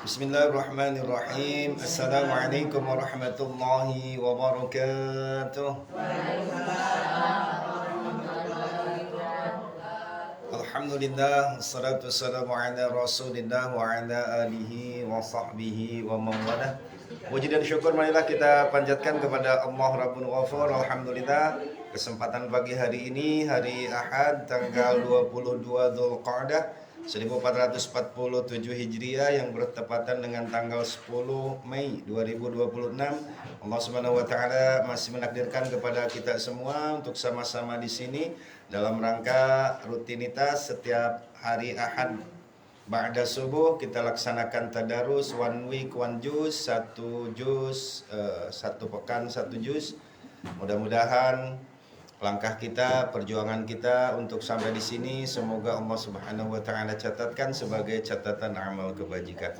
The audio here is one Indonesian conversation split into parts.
Bismillahirrahmanirrahim. Assalamualaikum warahmatullahi wabarakatuh. Alhamdulillah, wassalatu wassalamu ala rasulillah wa ala alihi wa sahbihi wa mawalah. Puji dan syukur marilah kita panjatkan kepada Allah Rabbul Ghafur. Alhamdulillah, kesempatan pagi hari ini, hari Ahad, tanggal 22 Dzulqa'dah 1447 Hijriah yang bertepatan dengan tanggal 10 Mei 2026. Allah Subhanahu wa taala masih menakdirkan kepada kita semua untuk sama-sama di sini dalam rangka rutinitas setiap hari Ahad ba'da subuh kita laksanakan tadarus one week one juz, satu pekan satu juz. Mudah-mudahan langkah kita, perjuangan kita untuk sampai di sini semoga Allah Subhanahu wa taala catatkan sebagai catatan amal kebajikan.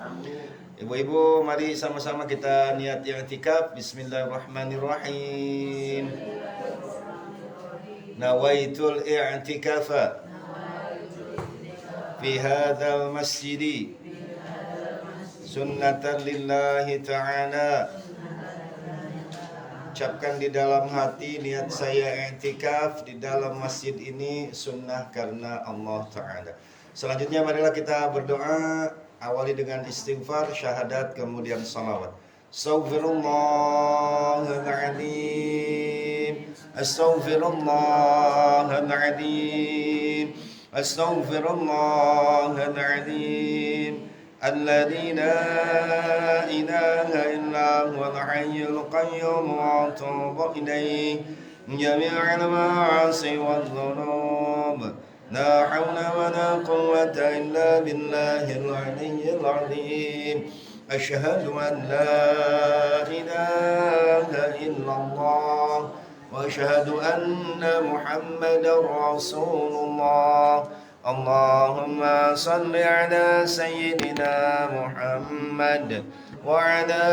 Ibu-ibu, mari sama-sama kita niat i'tikaf. Bismillahirrahmanirrahim. Nawaitul i'tikafa fi hadzal masjid sunnatan lillahi ta'ala. Ucapkan di dalam hati, niat saya i'tikaf di dalam masjid ini sunnah karena Allah Ta'ala. Selanjutnya marilah kita berdoa, awali dengan istighfar, syahadat, kemudian salawat. Astaghfirullahaladzim, astaghfirullahaladzim, astaghfirullahaladzim. الذي لا إله إلا هو الحي القيوم وأتوب إليه جميع المعاصي والذنوب لا حول ولا قوة إلا بالله العلي العظيم أشهد أن لا إله إلا الله وأشهد أن محمدا رسول الله اللهم صل على سيدنا محمد وعلى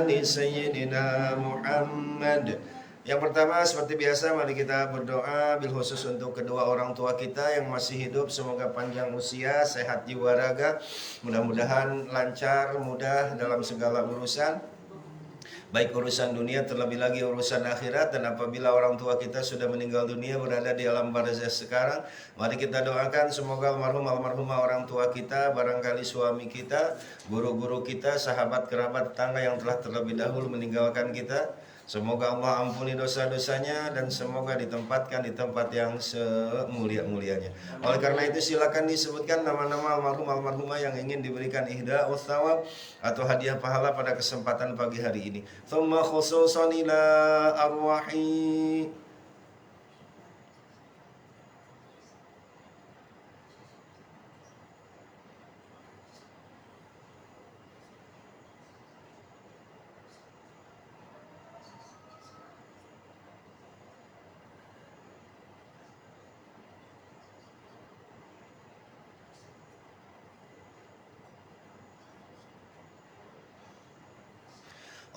آل سيدنا Muhammad. Yang pertama, seperti biasa, mari kita berdoa bil khusus untuk kedua orang tua kita yang masih hidup. Semoga panjang usia, sehat jiwa raga, mudah-mudahan lancar, mudah dalam segala urusan, baik urusan dunia terlebih lagi urusan akhirat. Dan apabila orang tua kita sudah meninggal dunia, berada di alam barzakh sekarang, mari kita doakan semoga almarhumah orang tua kita, barangkali suami kita, guru-guru kita, sahabat, kerabat, tetangga yang telah terlebih dahulu meninggalkan kita, semoga Allah ampuni dosa-dosanya dan semoga ditempatkan di tempat yang semulia-mulianya. Oleh karena itu silakan disebutkan nama-nama almarhumah yang ingin diberikan ihda'us thawab atau hadiah pahala pada kesempatan pagi hari ini. Thumma khususan ila arwahi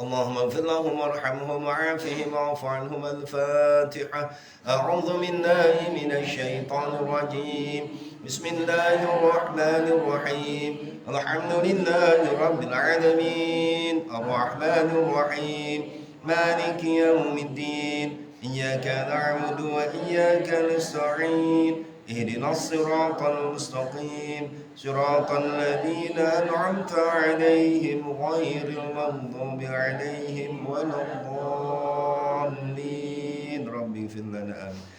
اللهم اغفر لهم وارحمهم وعافهم واعف عنهم. الفاتحة. أعوذ بالله من الشيطان الرجيم. بسم الله الرحمن الرحيم. الحمد لله رب العالمين الرحمن الرحيم مالك يوم الدين إياك نعبد وإياك نستعين اهدنا الصراط المستقيم صراط الذين أنعمت عليهم غير المغضوب عليهم ولا الضالين رب اغفر لنا آمين.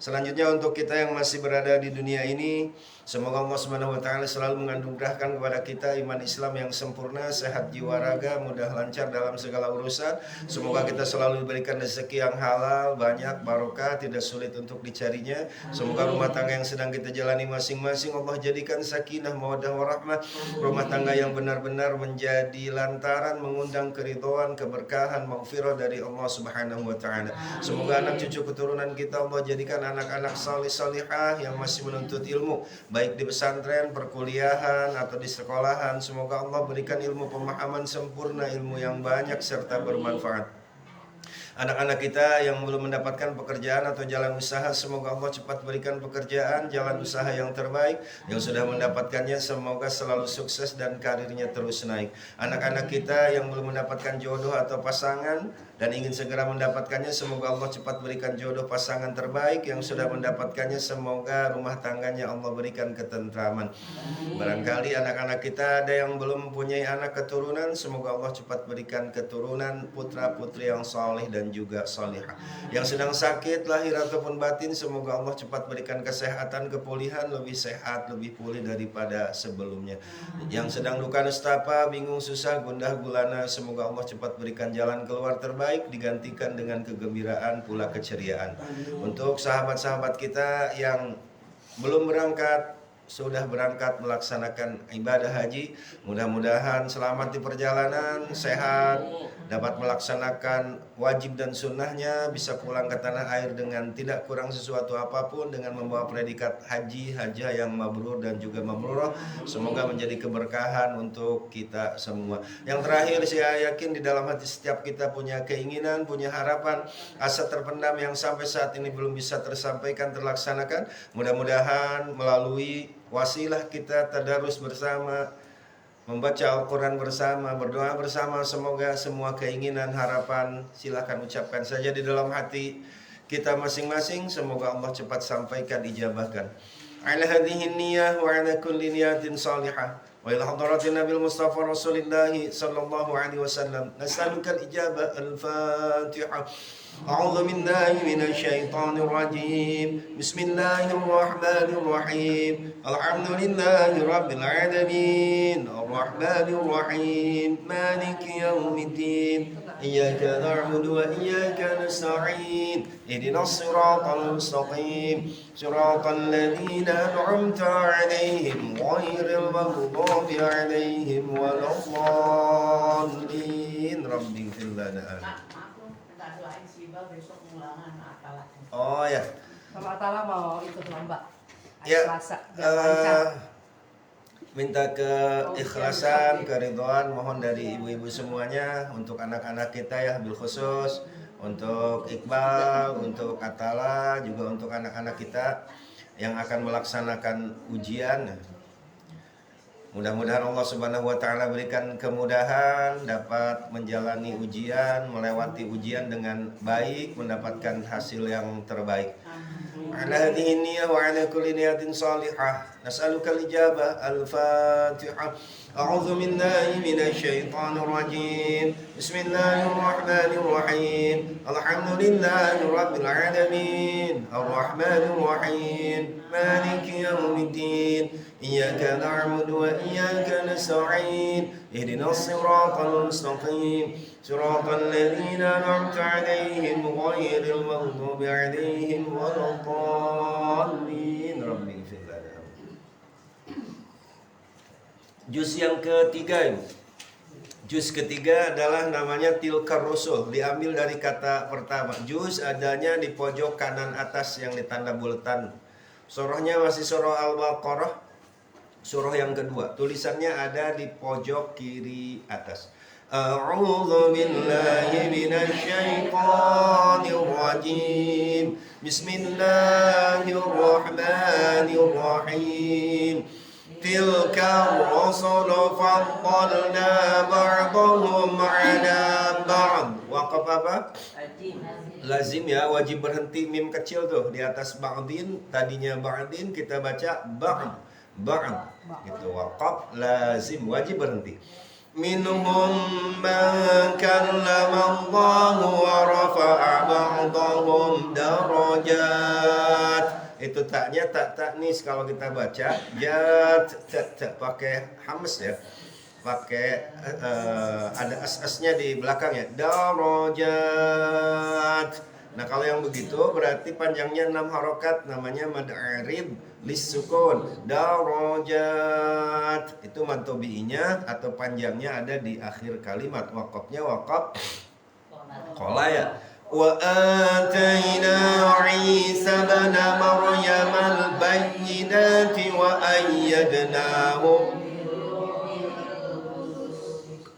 Selanjutnya untuk kita yang masih berada di dunia ini, semoga Allah Subhanahu wa taala selalu menganugerahkan kepada kita iman Islam yang sempurna, sehat jiwa raga, mudah lancar dalam segala urusan. Semoga kita selalu diberikan rezeki yang halal, banyak barokah, tidak sulit untuk dicarinya. Semoga rumah tangga yang sedang kita jalani masing-masing Allah jadikan sakinah, mawaddah warahmah, rumah tangga yang benar-benar menjadi lantaran mengundang keridhaan, keberkahan, maghfirah dari Allah Subhanahu wa taala. Semoga anak cucu keturunan kita Allah jadikan anak-anak salih-salihah yang masih menuntut ilmu, baik di pesantren, perkuliahan, atau di sekolahan. Semoga Allah berikan ilmu pemahaman sempurna, ilmu yang banyak serta bermanfaat. Anak-anak kita yang belum mendapatkan pekerjaan atau jalan usaha, semoga Allah cepat berikan pekerjaan, jalan usaha yang terbaik. Yang sudah mendapatkannya semoga selalu sukses dan karirnya terus naik. Anak-anak kita yang belum mendapatkan jodoh atau pasangan dan ingin segera mendapatkannya, semoga Allah cepat berikan jodoh pasangan terbaik. Yang sudah mendapatkannya semoga rumah tangganya Allah berikan ketentraman. Barangkali anak-anak kita ada yang belum mempunyai anak keturunan, semoga Allah cepat berikan keturunan putra putri yang saleh dan juga salihah. Yang sedang sakit lahir ataupun batin, semoga Allah cepat berikan kesehatan, kepulihan, lebih sehat, lebih pulih daripada sebelumnya. Yang sedang duka nestapa, bingung, susah, gundah gulana, semoga Allah cepat berikan jalan keluar terbaik, digantikan dengan kegembiraan pula keceriaan. Untuk sahabat-sahabat kita yang belum berangkat, sudah berangkat melaksanakan ibadah haji, mudah-mudahan selamat di perjalanan, sehat, dapat melaksanakan wajib dan sunnahnya, bisa pulang ke tanah air dengan tidak kurang sesuatu apapun, dengan membawa predikat haji, hajah yang mabrur dan juga mabrurah. Semoga menjadi keberkahan untuk kita semua. Yang terakhir, saya yakin di dalam hati setiap kita punya keinginan, punya harapan, asa terpendam yang sampai saat ini belum bisa tersampaikan, terlaksanakan. Mudah-mudahan melalui wasilah kita tadarus bersama, membaca Al-Quran bersama, berdoa bersama, semoga semua keinginan, harapan silakan ucapkan saja di dalam hati kita masing-masing. Semoga Allah cepat sampaikan, ijabahkan. Ala hadhihi niyah wa ala kulli niyatin salihah wa ila hadratin Nabil Mustafa Rasulillahi sallallahu alaihi wasallam. Nas'aluka al-ijabah. Al-Fatihah. A'udzu billahi minasy syaithanir rajim. Bismillahirrahmanirrahim. Alhamdulillahi rabbil alamin. Arrahmanir rahim. Maliki yaumiddin. Iyyaka na'budu wa iyyaka nasta'in. Ihdinas siratal mustaqim. Siratal ladzina an'amta 'alaihim ghairil maghdubi 'alaihim waladdallin. Rabbighfir lana. Oh ya. Sama Atala mau ikut lomba. Ya. Selasa. Minta keikhlasan, keridhaan mohon dari ibu-ibu semuanya, untuk anak-anak kita ya, bil khusus untuk Iqbal, untuk Atala, juga untuk anak-anak kita yang akan melaksanakan ujian. Mudah-mudahan Allah Subhanahu wa taala berikan kemudahan dapat menjalani ujian, melewati ujian dengan baik, mendapatkan hasil yang terbaik. Ala hadhihi niyyah wa ala kulli niyatin salihah. Nas'aluka al-ijabah. Al-Fatihah. A'udzu billahi minasy syaithanir rajim. Bismillahirrahmanirrahim. Alhamdulillahi rabbil alamin. Arrahmanir rahim. Maliki yaumiddin. Iyyaka na'budu wa iyyaka nasta'in. Ihdinas siratal mustaqim. Siratal ladzina an'amta 'alaihim ghairil maghdubi 'alaihim waladdallin. Rabbighfir lana. Juz yang ketiga, juz ketiga adalah namanya Tilkar Rusul, diambil dari kata pertama. Juz adanya di pojok kanan atas yang ditanda buletan. Surahnya masih surah Al-Baqarah, surah yang kedua. Tulisannya ada di pojok kiri atas. A'udzu billahi minasy syaithanir rajim. Bismillahirrahmanirrahim. Tilka rusul faddalna ba'dahum 'ala ba'd. Waqaf apa? Lazim ya, wajib berhenti mim kecil tuh di atas ba'din, tadinya ba'din kita baca ba'd. Ba'd gitu, waqaf lazim, wajib berhenti. Minhum man kallama Allah wa rafa'a ba'dahum darajat. Itu taknya tak taknis kalau kita baca jat tak pakai hamas ya, pakai ada as-asnya di belakang ya, darajat. Nah kalau yang begitu berarti panjangnya 6 harokat, namanya mad arid lisukun. Darajat itu mad tabi'inya atau panjangnya ada di akhir kalimat. Waqafnya waqaf qala ya. Wa atayna Isa ibn Maryam al-bayyinati wa ayyadnahu.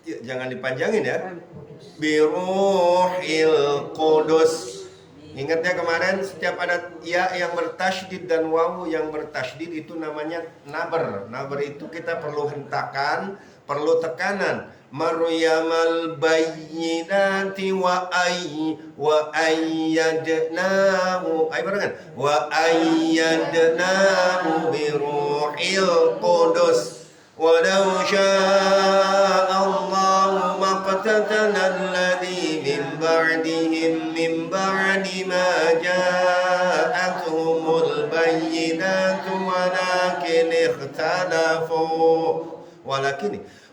Jangan dipanjangin ya. Biruhil Qudus. Ingat ya kemarin setiap ada ya yang bertasydid dan wawu yang bertasydid itu namanya naber. Naber itu kita perlu hentakan, perlu tekanan. Maryamal bayyinati wa ayyadnahu. Ayo barengan. Wa ayyadnahu biruhil Qudus. Walau syaa Allahu maqtatala alladhi min ba'dihim min ba'di ma ja'atuhumul bayyinatu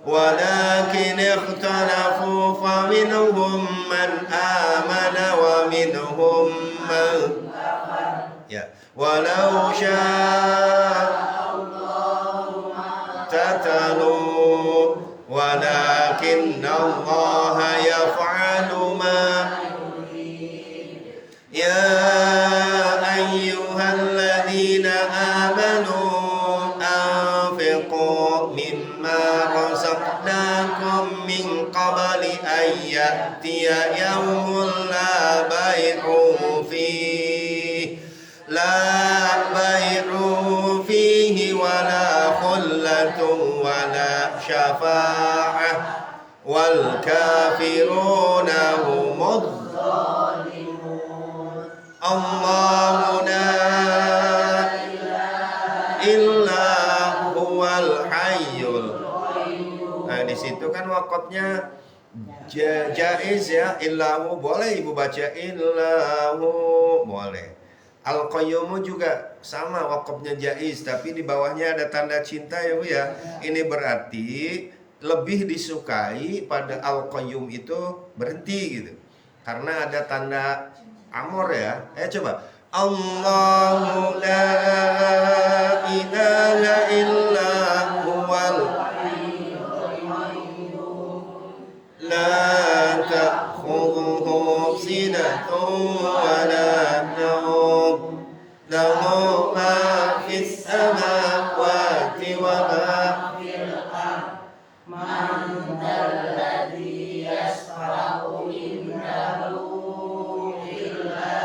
walakin ikhtalafu faminhum man amana wa minhum man walau syaa tatalu walakinna Allah yaf'alu ma ya ayyuhalladzina amanu anfiqu mimma razaqnakum min qabli an ya'tiya yawmun la bay'un fihi wala khullatun wala syafa'ah wal kafiruna humudz zalimun. Allahu la ilaha illa huwal hayyul. Nah di situ kan wakotnya jaiz ya, illahu boleh ibu baca illahu boleh. Al-Qayyumu juga sama wakafnya jaiz, tapi di bawahnya ada tanda cinta ya Bu ya. Ini berarti lebih disukai pada Al-Qayyum itu berhenti gitu. Karena ada tanda amor ya. Coba. Allahu la ilaha illa huwal la ta'khudhuhu sinatun wa la nawm lahu ma fis samawati wa ma fil ardh man dzalladzi yashfa'u indahu illa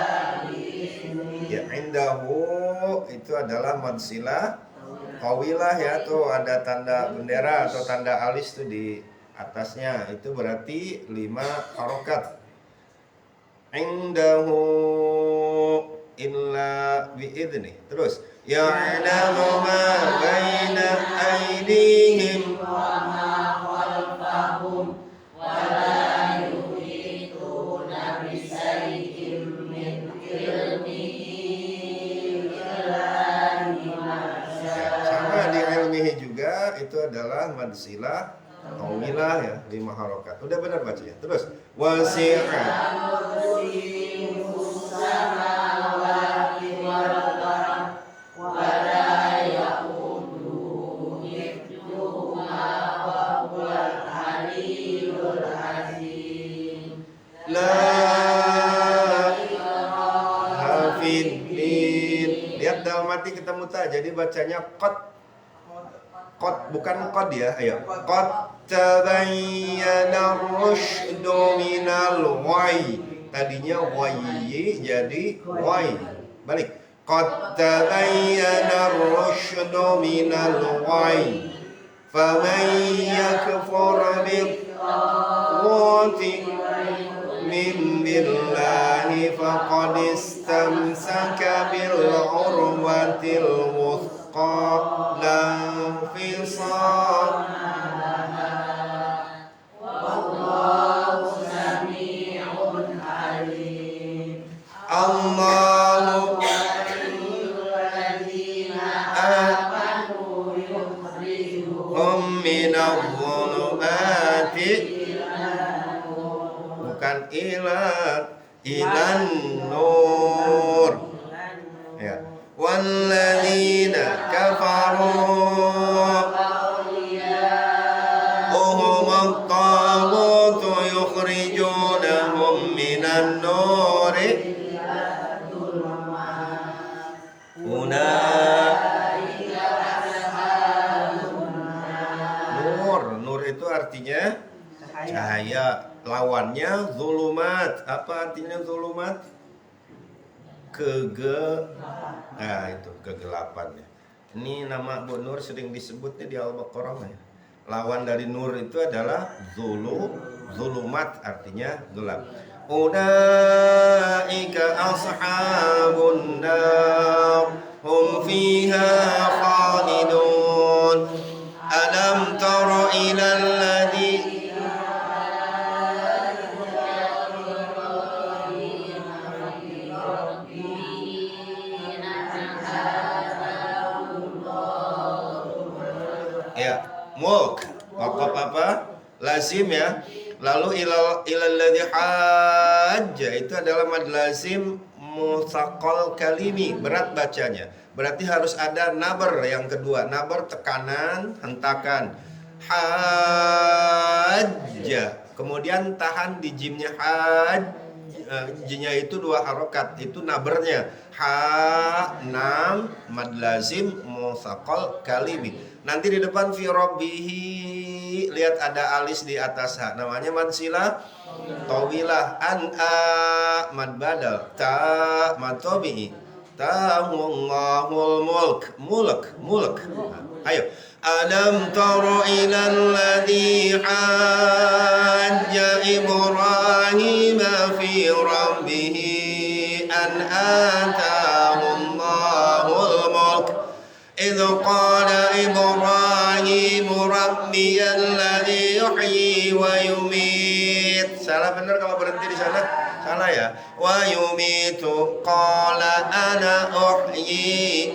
bi'idznihi. Ya, indahu itu adalah mansilah qawilah ya, tuh ada tanda bendera atau tanda alis tuh di atasnya, itu berarti 5 harokat. Indahu illa bi'idni. Terus ya'lamu ma baina aydihim wa ma khalfahum wa la yuhituna bi shay'in min ilmihi illa bima syaa. Sama di ilmihi juga itu adalah madsilah tawilah ya, 5 harokat. Udah benar bacanya. Terus wasi'a lihat dalam mati ketemu ta, jadi bacanya qad bukan qad ya. Ayo qad tabayyana rusydu minal ghayy. Tadinya ghayy jadi ghayy. Balik. Qad tabayyana rusydu minal ghayy. Faman yakfur bittaghut min billahi faqad istamsaka bil urwatil wuthqa la infisam. Wallahu sami'un alim. Allahu walladzina amanu yukhrijuhum minadh-dhulumati bukan ilan nur ya. Walladzina kafaru uhum at-taghut yukhrijunahum minan nuri nur itu artinya cahaya. lawannya zulumat. Apa artinya zulumat? Nah itu kegelapannya. Ini nama Bu Nur sering disebutnya di Al-Baqarah ya. Lawan dari nur itu adalah zulumat, artinya gelap. Ulaika ashabun nar hum fiha khalidun. Alam tara ilal ladzi ya, mulk. Waqaf apa? Lazim ya. Lalu ilal ladzi hajja itu adalah mad lazim mutsaqal kalimi, berat bacanya. Berarti harus ada nabar yang kedua. Nabar tekanan, hentakan. Hajja. Kemudian tahan di jimnya jinya itu 2 harokat, itu nabernya. Nam mad lazim mutsaqal kalimi. Nanti di depan fi rabbihi, lihat ada alis di atas ha, namanya mad silah tawilah. An mad badal, ta mad tabi'i, tahallahul mulk. Ayo. Alam tara ilal ladzi hajja Ibrahim fi rabbih an atahallahul mulk idh qala Ibrahim rabbiyal ladzi yuhyi wa yumit. Salah benar kalau berhenti di sana? Salah ya. Wa yumitu qala ana uhyi.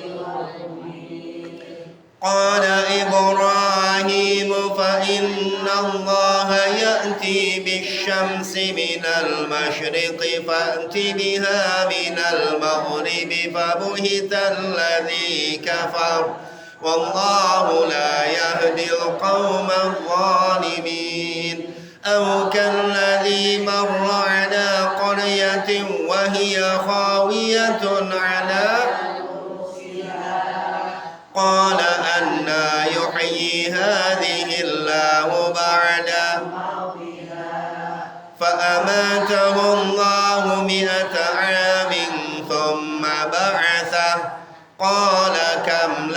Qala Ibrahim fa inna Allah ya'ti bisyamsi minal masyriqi fa'ti biha minal maghribi fabuhital ladzi kafar wallahu la yahdil qaumal zalimin. Aw kalladzi marra ala qaryatin wa hiya khawiyatun ala qala anna yuhyi hadhihi Allahu ba'da fa'amatahu Allahu mi'ata 'amin thumma ba'athah qala kam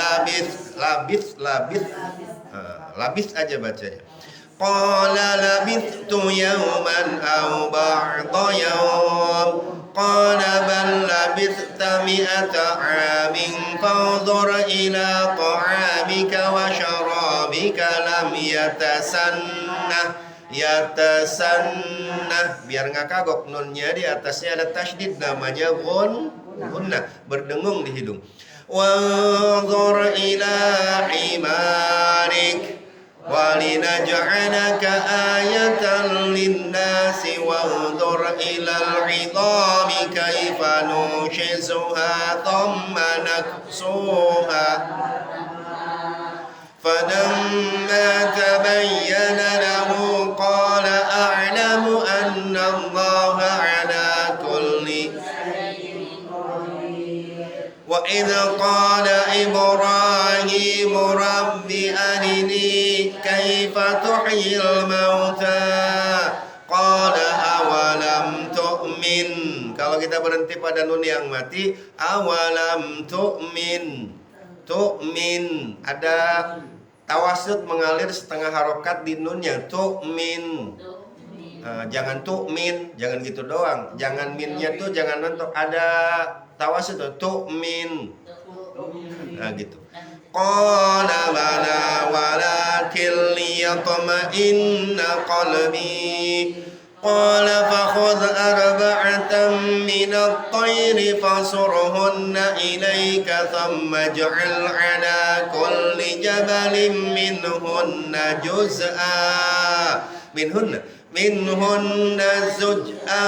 labis aja bacanya. Qala labithtu yawman aw ba'da yawm qala bal labithta mi'ata 'amin fanzur ila ta'amika wa syarabika lam yatasannah. Biar nggak kagok, nunnya di atasnya ada tasydid, namanya gunnah, berdengung di hidung. Wanzur ila himarik walinaj'alaka ayatan linnasi wanzur ilal 'idhami kaifa nushizuha thumma naksuha falamma tabayyana lahu qala a'lamu anna Allaha 'ala kulli wa idh qala Ibrahim rabbi arini kaifa tuhyil mauta qala awalam tu'min. Kalau kita berhenti pada nun yang mati, awalam tu'min, ada tawasud mengalir setengah harokat di nunnya, tu'min. Jangan tu'min, jangan gitu doang. Jangan minnya tuh jangan mentok, ada tawasud tuh, tu'min. Nah gitu. Qala bala walakin liyatma'inna qalbi. Qala fakhudh arba'atan minat tayri fasurhunna ilayka thumma ij'al 'ala kulli jabalin minhunna juz'a. Minhunna zuj'a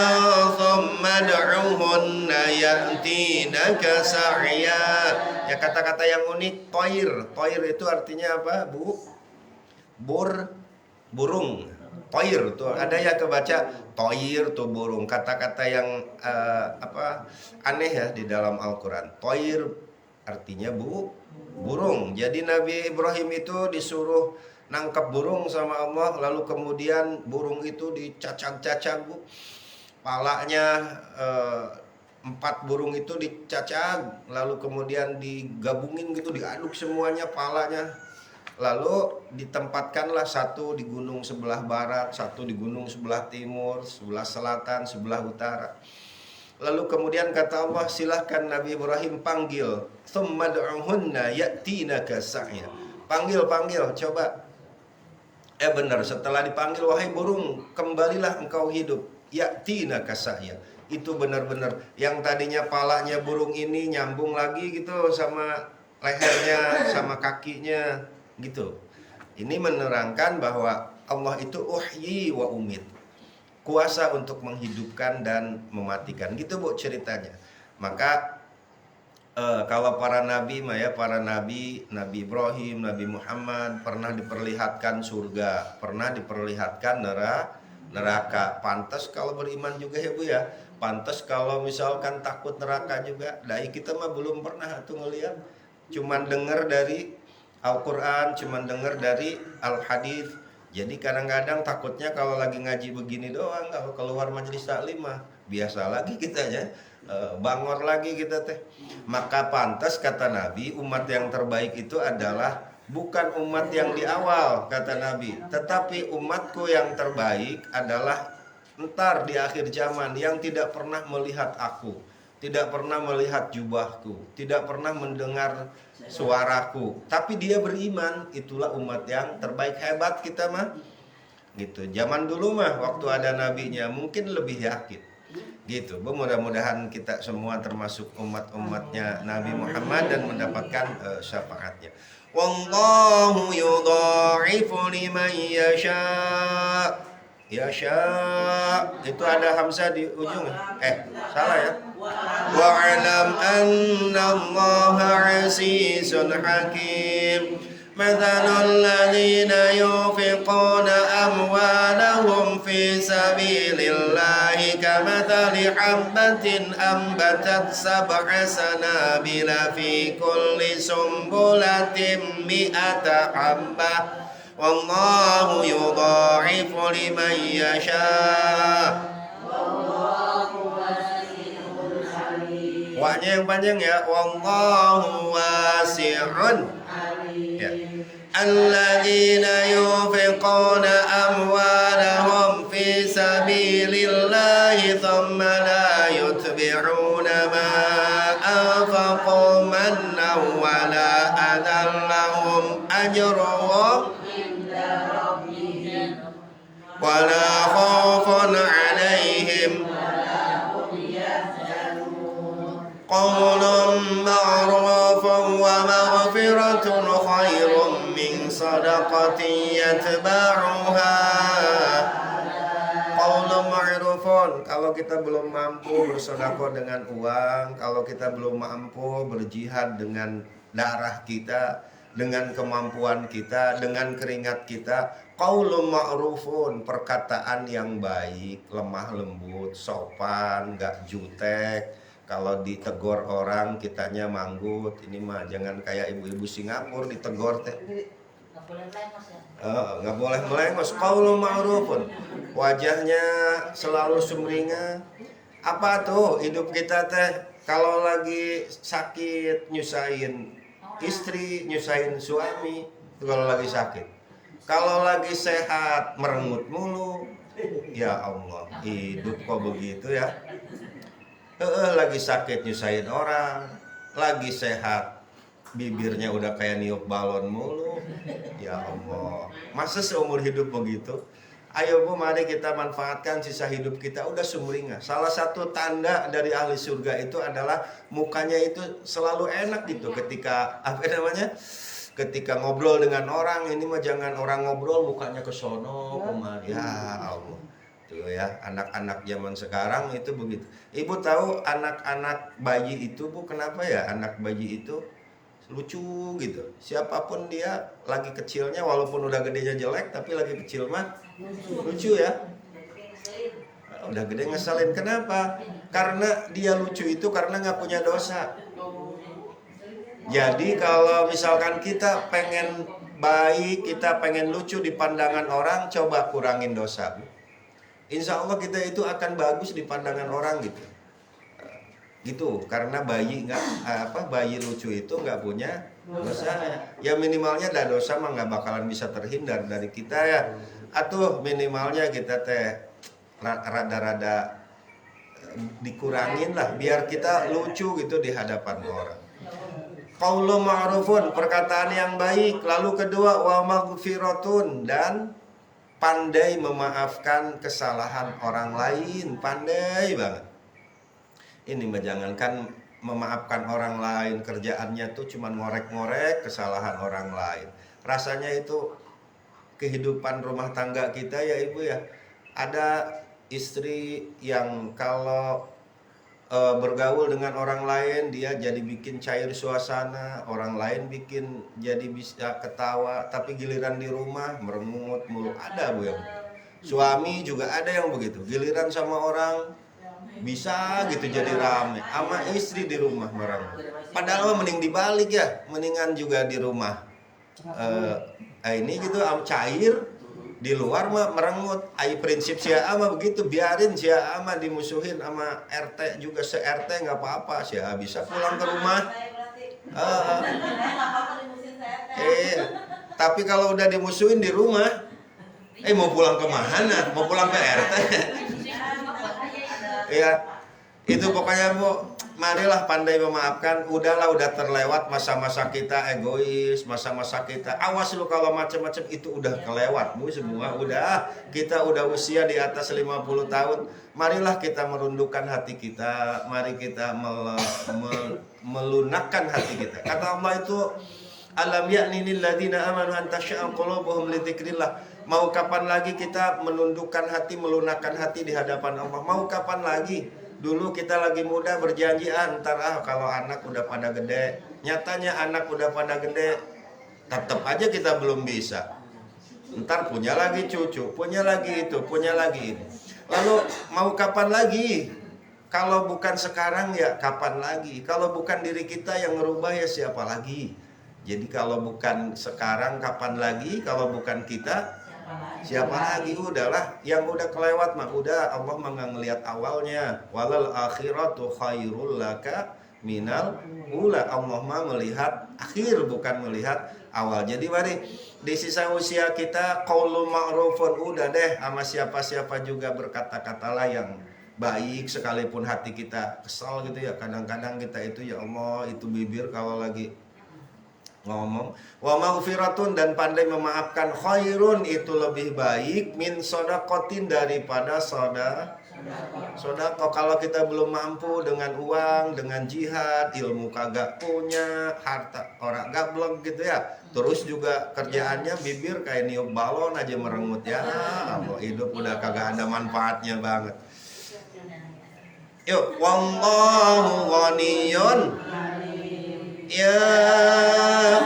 thumma ad'uhunna ya'tinaka sa'ya. Ya, kata-kata yang unik, toir. Toir itu artinya apa, Bu? Burung. Toir tuh ada yang kebaca toir tuh burung. Kata-kata yang aneh ya di dalam Al-Qur'an. Toir artinya burung. Jadi Nabi Ibrahim itu disuruh nangkep burung sama Allah, lalu kemudian burung itu dicacag-cacag, Bu. Palanya 4 burung itu dicacag, lalu kemudian digabungin gitu, diaduk semuanya palanya. Lalu ditempatkanlah satu di gunung sebelah barat, satu di gunung sebelah timur, sebelah selatan, sebelah utara. Lalu kemudian kata Allah, silahkan Nabi Ibrahim panggil, thumma du'uhunna ya'tinaka sa'ya. Panggil, coba. Benar, setelah dipanggil, wahai burung, kembalilah engkau hidup. Ya'tinaka sa'ya. Itu benar-benar yang tadinya palanya burung ini nyambung lagi gitu sama lehernya, sama kakinya gitu. Ini menerangkan bahwa Allah itu uhyi wa umit, kuasa untuk menghidupkan dan mematikan. Gitu Bu ceritanya. Maka kalau para nabi para nabi Ibrahim, Nabi Muhammad pernah diperlihatkan surga, pernah diperlihatkan neraka. Pantas kalau beriman juga ya Bu ya. Pantas kalau misalkan takut neraka juga. Dai kita mah belum pernah tuh ngelihat. Cuman dengar dari Al-Quran, cuman dengar dari Al-Hadis. Jadi kadang-kadang takutnya kalau lagi ngaji begini doang, kalau keluar majelis taklim mah biasa lagi kita ya, bangor lagi kita teh. Maka pantas kata Nabi, umat yang terbaik itu adalah bukan umat yang di awal kata Nabi, tetapi umatku yang terbaik adalah ntar di akhir zaman yang tidak pernah melihat aku, tidak pernah melihat jubahku, tidak pernah mendengar suaraku, tapi dia beriman. Itulah umat yang terbaik. Hebat kita mah gitu. Zaman dulu mah waktu ada nabinya mungkin lebih yakin gitu. Mudah-mudahan kita semua termasuk umat-umatnya Nabi Muhammad dan mendapatkan syafaatnya. Wallahu yudha'ifu liman yasha. Itu ada hamzah di ujung. Salah ya. Wa'lam anna Allaha 'azizun hakim. Mathalul ladzina yunfiquna amwalahum fi sabilillahi kamathali habbatin ambatat sab'a sanabila fi kulli sumbulatin mi'ata habbah. Wallahu yudha'ifu liman yasha. Wa'nya yang panjang ya. Wallahu wasi'un. Ya. Alladzina yunfiquna amwalahum fi sabilillahi thumma la yutbi'una ma anfaqu mannan wa la adan lahum ajruhum wala khaufun 'alaihim qaulun ma'rufun wa maghfiratun khairun min sadaqatin yatba'uha qaulun ma'rufun. Kalau kita belum mampu bersedekah dengan uang, kalau kita belum mampu berjihad dengan darah kita, dengan kemampuan kita, dengan keringat kita, qaulun ma'rufun, perkataan yang baik, lemah lembut, sopan, gak jutek. Kalau ditegur orang kitanya manggut. Ini mah jangan kayak ibu-ibu Singapura ditegur teh. Nggak boleh melengos. Qaulun ma'rufun, wajahnya selalu sumringah. Apa tuh hidup kita teh? Kalau lagi sakit nyusahin istri, nyusahin suami, kalau lagi sakit. Kalau lagi sehat merengut mulu. Ya Allah, hidup kok begitu ya. Lagi sakit nyusahin orang, lagi sehat bibirnya udah kayak niup balon mulu. Ya Allah, masa seumur hidup begitu? Ayo Bu, mari kita manfaatkan sisa hidup kita udah sumringah. Salah satu tanda dari ahli surga itu adalah mukanya itu selalu enak gitu ketika ketika ngobrol dengan orang. Ini mah jangan orang ngobrol mukanya kesono kemari. Ya Allah. Tuh ya, anak-anak zaman sekarang itu begitu. Ibu tahu anak-anak bayi itu Bu, kenapa ya anak bayi itu lucu gitu. Siapapun dia lagi kecilnya walaupun udah gedenya jelek tapi lagi kecil mah lucu ya. Udah gede ngeselin. Kenapa? Karena dia lucu itu karena nggak punya dosa. Jadi kalau misalkan kita pengen baik, kita pengen lucu di pandangan orang, coba kurangin dosa. Insya Allah kita itu akan bagus di pandangan orang gitu. Gitu, karena bayi lucu itu nggak punya dosa. Ya minimalnya ada dosa mah nggak bakalan bisa terhindar dari kita ya. Atau minimalnya kita teh rada-rada dikurangin lah, biar kita lucu gitu di hadapan orang. Qaulun ma'rufun, perkataan yang baik. Lalu kedua, wa maghfiratun, dan pandai memaafkan kesalahan orang lain. Pandai banget. Ini jangankan memaafkan orang lain, kerjaannya tuh cuma ngorek-ngorek kesalahan orang lain. Rasanya itu kehidupan rumah tangga kita ya ibu ya. Ada istri yang kalau bergaul dengan orang lain dia jadi bikin cair suasana, orang lain bikin jadi bisa ketawa, tapi giliran di rumah merengut mulu. Ada bu ya. Suami juga ada yang begitu, giliran sama orang bisa gitu jadi rame, sama istri di rumah merengut. Padahal mending dibalik ya, mendingan juga di rumah ini gitu cair, di luar mah merengut. Prinsip Sia ama begitu, biarin Sia ama dimusuhin sama RT juga, se-RT nggak apa-apa, Sia bisa pulang ke rumah. Tapi kalau udah dimusuhin di rumah, mau pulang ke mana? Mau pulang ke RT? Ya, itu pokoknya bu, marilah pandai memaafkan. Udahlah, udah terlewat masa-masa kita egois, masa-masa kita awas lu kalau macam-macam, itu udah kelewat bu semua. Kita udah usia di atas 50 tahun. Marilah kita merundukkan hati kita, mari kita melunakkan hati kita. Kata Allah itu, alam ya'ni lil ladzina amanu an tasha'a qulubuhum li dzikrillah. Mau kapan lagi kita menundukkan hati, melunakkan hati di hadapan Allah? Mau kapan lagi? Dulu kita lagi muda berjanji ntar kalau anak udah pada gede. Nyatanya anak udah pada gede, tetap aja kita belum bisa. Ntar punya lagi cucu, punya lagi itu, punya lagi ini. Lalu mau kapan lagi? Kalau bukan sekarang ya kapan lagi? Kalau bukan diri kita yang ngerubah ya siapa lagi? Jadi kalau bukan sekarang kapan lagi? Kalau bukan kita siapa lagi? Udahlah, yang udah kelewat mah udah, Allah mah nggak ngelihat awalnya. Walal akhiratu khairul laka minal ula. Allah mah melihat akhir, bukan melihat awal. Jadi mari di sisa usia kita qaulun ma'rufun, udah deh sama siapa-siapa juga berkata-katalah yang baik, sekalipun hati kita kesal gitu ya. Kadang-kadang kita itu ya Allah, itu bibir kalau lagi ngomong. Wa maghfiratun, dan pandai memaafkan, khairun, itu lebih baik, min sodakotin, daripada sodako. Kalau kita belum mampu dengan uang, dengan jihad, ilmu kagak punya, harta orang gablok gitu ya, terus juga kerjaannya bibir kayak niup balon aja merengut ya, Allah, hidup udah kagak ada manfaatnya banget. Yuk, wallahu ghaniyun. Ya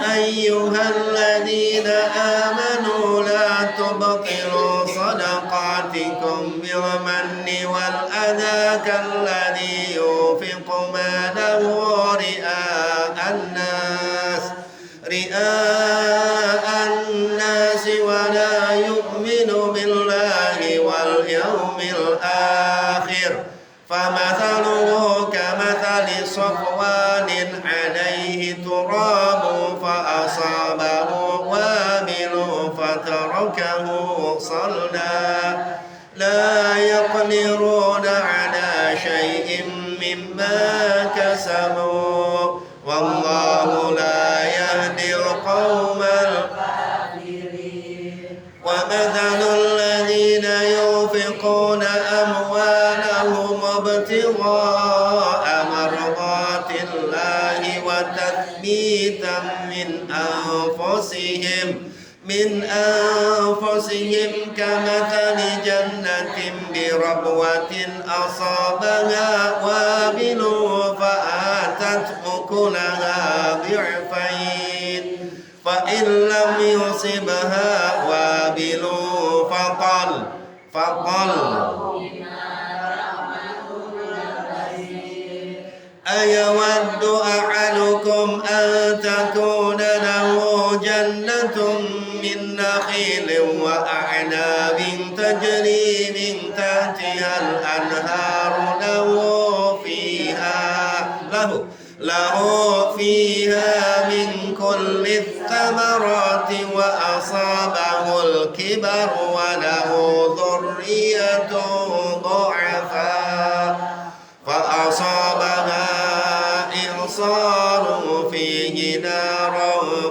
ayyuhalladzina amanu la tubtilu sadaqatikum bil manni wal adha kalladzi yunfiqu malahu ria'an nas wa la yu'minu billahi wal yawmil akhir. Famathaluhu kamathali safwanin alaihi turabu fa asabahu wabilun fatarakahu salda la yaqdiruna ala shay'in mimma kasabu wallahu la yahdil qaumal kafirin. Wa mathalul ladzina yunfiquna amwalahum ابتغاء مرضات الله وتثبيتا من أنفسهم كمثل جنة بربوة أصابها وابل فآتت أكلها ضعفين فإن لم يصبها وابل فطل أيود أحدكم أن تكون له جنة من نخيل وأعناب تجري من تحتها الأنهار له فيها من كل الثمرات وأصابه الكبر وله ذرية ضعفاء فأصابها إعصار فيه نار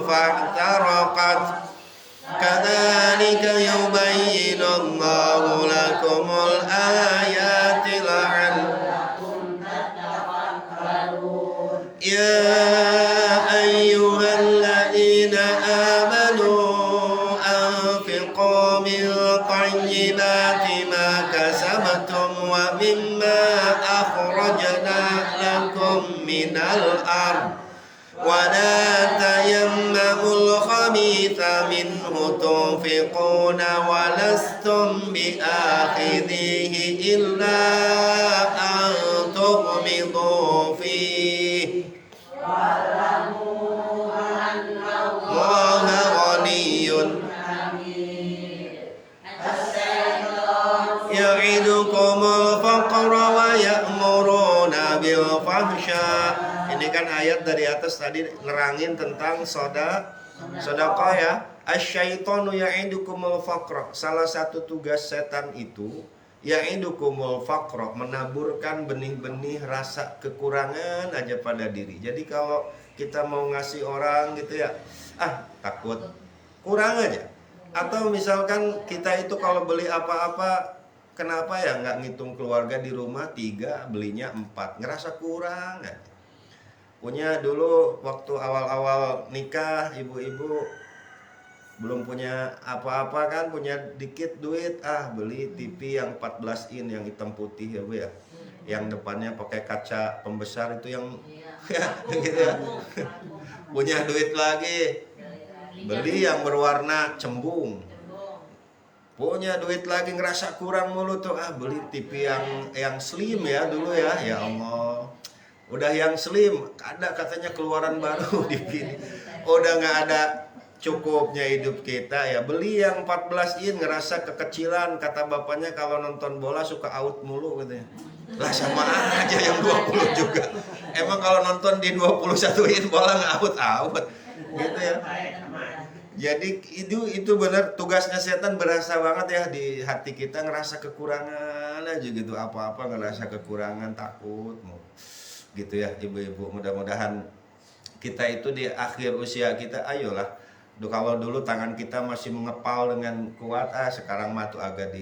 فاحترقت كذلك يبين الله لكم الآيات لعلكم تتفكرون يا أيها الذين آمنوا أنفقوا من طيبات ما كسبتم ومما أخرجنا لكم من الأرض ولا تيمموا الخبيث منه تنفقون ولستم بآخذيه إلا أن تغمضوا فيه واعلموا أن الله غني يعدكم الفقر ويأمرون بالفحشاء. Ini kan ayat dari atas tadi nerangin tentang sedekah ya. Asyaitonu ya'idukumul faqra. Salah satu tugas setan itu ya'idukumul faqra, menaburkan benih-benih rasa kekurangan aja pada diri. Jadi kalau kita mau ngasih orang gitu ya, takut kurang aja. Atau misalkan kita itu kalau beli apa-apa, kenapa ya nggak ngitung keluarga di rumah 3, belinya 4, ngerasa kurang aja. Punya dulu waktu awal-awal nikah, ibu-ibu belum punya apa-apa kan, punya dikit duit, beli TV yang 14 in yang hitam putih ya Bu ya. Yang depannya pakai kaca pembesar itu yang gitu ya. Punya duit lagi, beli yang berwarna cembung. Punya duit lagi ngerasa kurang mulu tuh, beli TV yang slim ya dulu ya. Ya Allah. Udah yang slim, ada katanya keluaran baru di sini. Udah nggak ada cukupnya hidup kita ya. Beli yang 14 in ngerasa kekecilan, kata bapaknya kalau nonton bola suka out mulu gitu ya. Lah sama aja yang 20 juga. Emang kalau nonton di 21 in bola nggak out gitu ya. Jadi itu benar tugasnya setan, berasa banget ya di hati kita, ngerasa kekurangan aja gitu, apa-apa ngerasa kekurangan, takut gitu ya ibu-ibu. Mudah-mudahan kita itu di akhir usia kita, ayolah kalau dulu tangan kita masih mengepal dengan kuat, sekarang mah tuh agak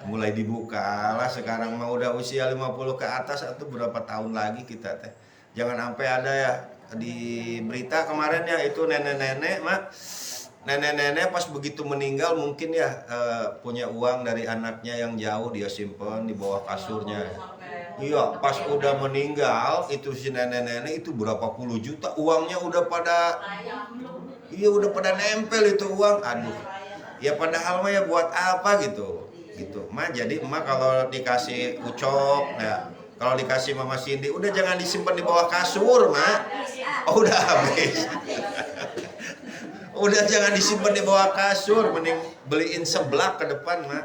mulai dibuka lah. Sekarang mah udah usia 50 ke atas, atau berapa tahun lagi kita teh jangan sampai ada ya di berita kemarin ya, itu nenek-nenek pas begitu meninggal mungkin ya punya uang dari anaknya yang jauh, dia simpen di bawah kasurnya. Iya, pas udah meninggal itu si nenek-nenek itu berapa puluh juta uangnya udah pada nempel itu uang. Aduh. Ya padahal mah ya buat apa gitu. Jadi emak kalau dikasih ucok ya, kalau dikasih Mama Cindy udah jangan disimpan di bawah kasur, Mak. Oh, udah habis. Udah jangan disimpan di bawah kasur, mending beliin seblak ke depan, Mak.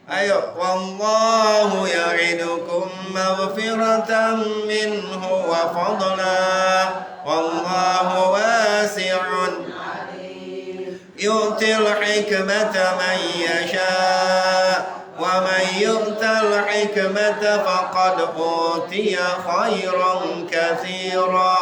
Ayo, wallahu ya'idukum maghfiratan minhu wa fadla wallahu wasi'un yu'til hikmata man yasha' wa man yu'tal hikmata faqad utiya khairan katsira.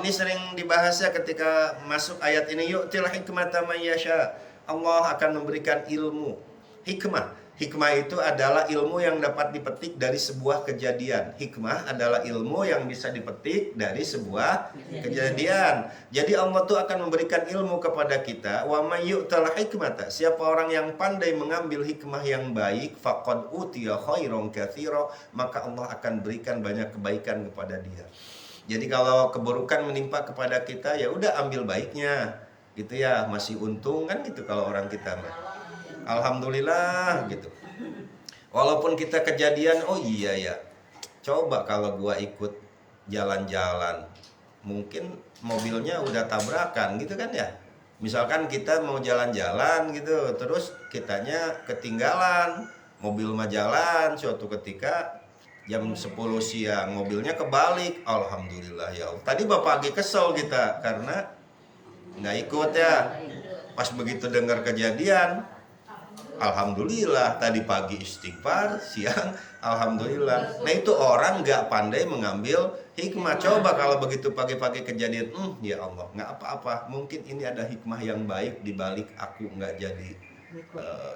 Ini sering dibahas ya ketika masuk ayat ini, yu'til hikmata man yasha'. Allah akan memberikan ilmu, hikmah. Hikmah itu adalah ilmu yang dapat dipetik dari sebuah kejadian. Hikmah adalah ilmu yang bisa dipetik dari sebuah kejadian. Jadi Allah tuh akan memberikan ilmu kepada kita. Wa may yu'tal hikmata, siapa orang yang pandai mengambil hikmah yang baik, faqad utiya khairan katsira, maka Allah akan berikan banyak kebaikan kepada dia. Jadi kalau keburukan menimpa kepada kita, ya udah ambil baiknya. Gitu ya, masih untung kan gitu kalau orang kita mah. Alhamdulillah gitu. Walaupun kita kejadian, oh iya ya, coba kalau gua ikut jalan-jalan, mungkin mobilnya udah tabrakan gitu kan ya. Misalkan kita mau jalan-jalan gitu, terus kitanya ketinggalan, mobil mah jalan, suatu ketika jam 10 siang mobilnya kebalik. Alhamdulillah ya Allah. Tadi Bapak lagi kesel kita karena nggak ikut ya. Pas begitu dengar kejadian, alhamdulillah, tadi pagi istighfar, siang alhamdulillah. Nah itu orang nggak pandai mengambil hikmah. Coba kalau begitu pagi-pagi kejadian, ya Allah, nggak apa-apa. Mungkin ini ada hikmah yang baik di balik aku nggak jadi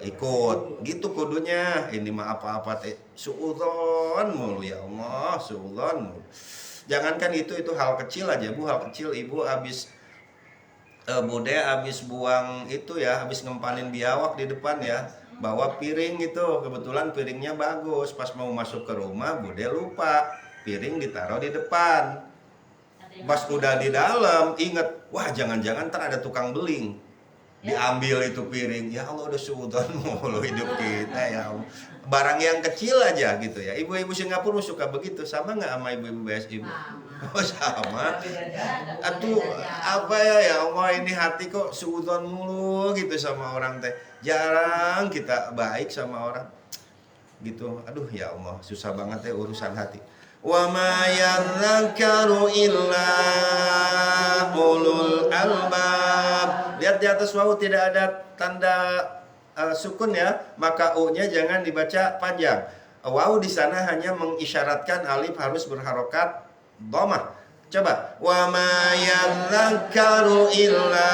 ikut. Gitu kudunya. Ini mah apa-apa teh suudzon mulu ya Allah, suudzon mulu. Jangankan itu hal kecil aja Bu, hal kecil ibu habis Bude habis buang itu ya, habis ngempanin biawak di depan ya, bawa piring gitu, kebetulan piringnya bagus. Pas mau masuk ke rumah, Bude lupa, piring ditaruh di depan. Pas udah di dalam, inget, wah jangan-jangan ntar ada tukang beling, diambil itu piring. Ya Allah, udah suudon mulu hidup kita ya Allah. Barang yang kecil aja gitu ya. Ibu-ibu Singapura suka begitu, sama nggak sama ibu-ibu BSI? Oh sama. Aduh, apa ya Allah, ini hati kok suudon mulu gitu sama orang teh. Jarang kita baik sama orang gitu. Aduh ya Allah, susah banget ya urusan hati. Wa ma yadhakkaru illa ulul albab. Lihat di atas wawu tidak ada tanda sukun ya, maka u-nya jangan dibaca panjang. Wawu di sana hanya mengisyaratkan alif harus berharokat dhamma. Coba, wa ma yadhakkaru illa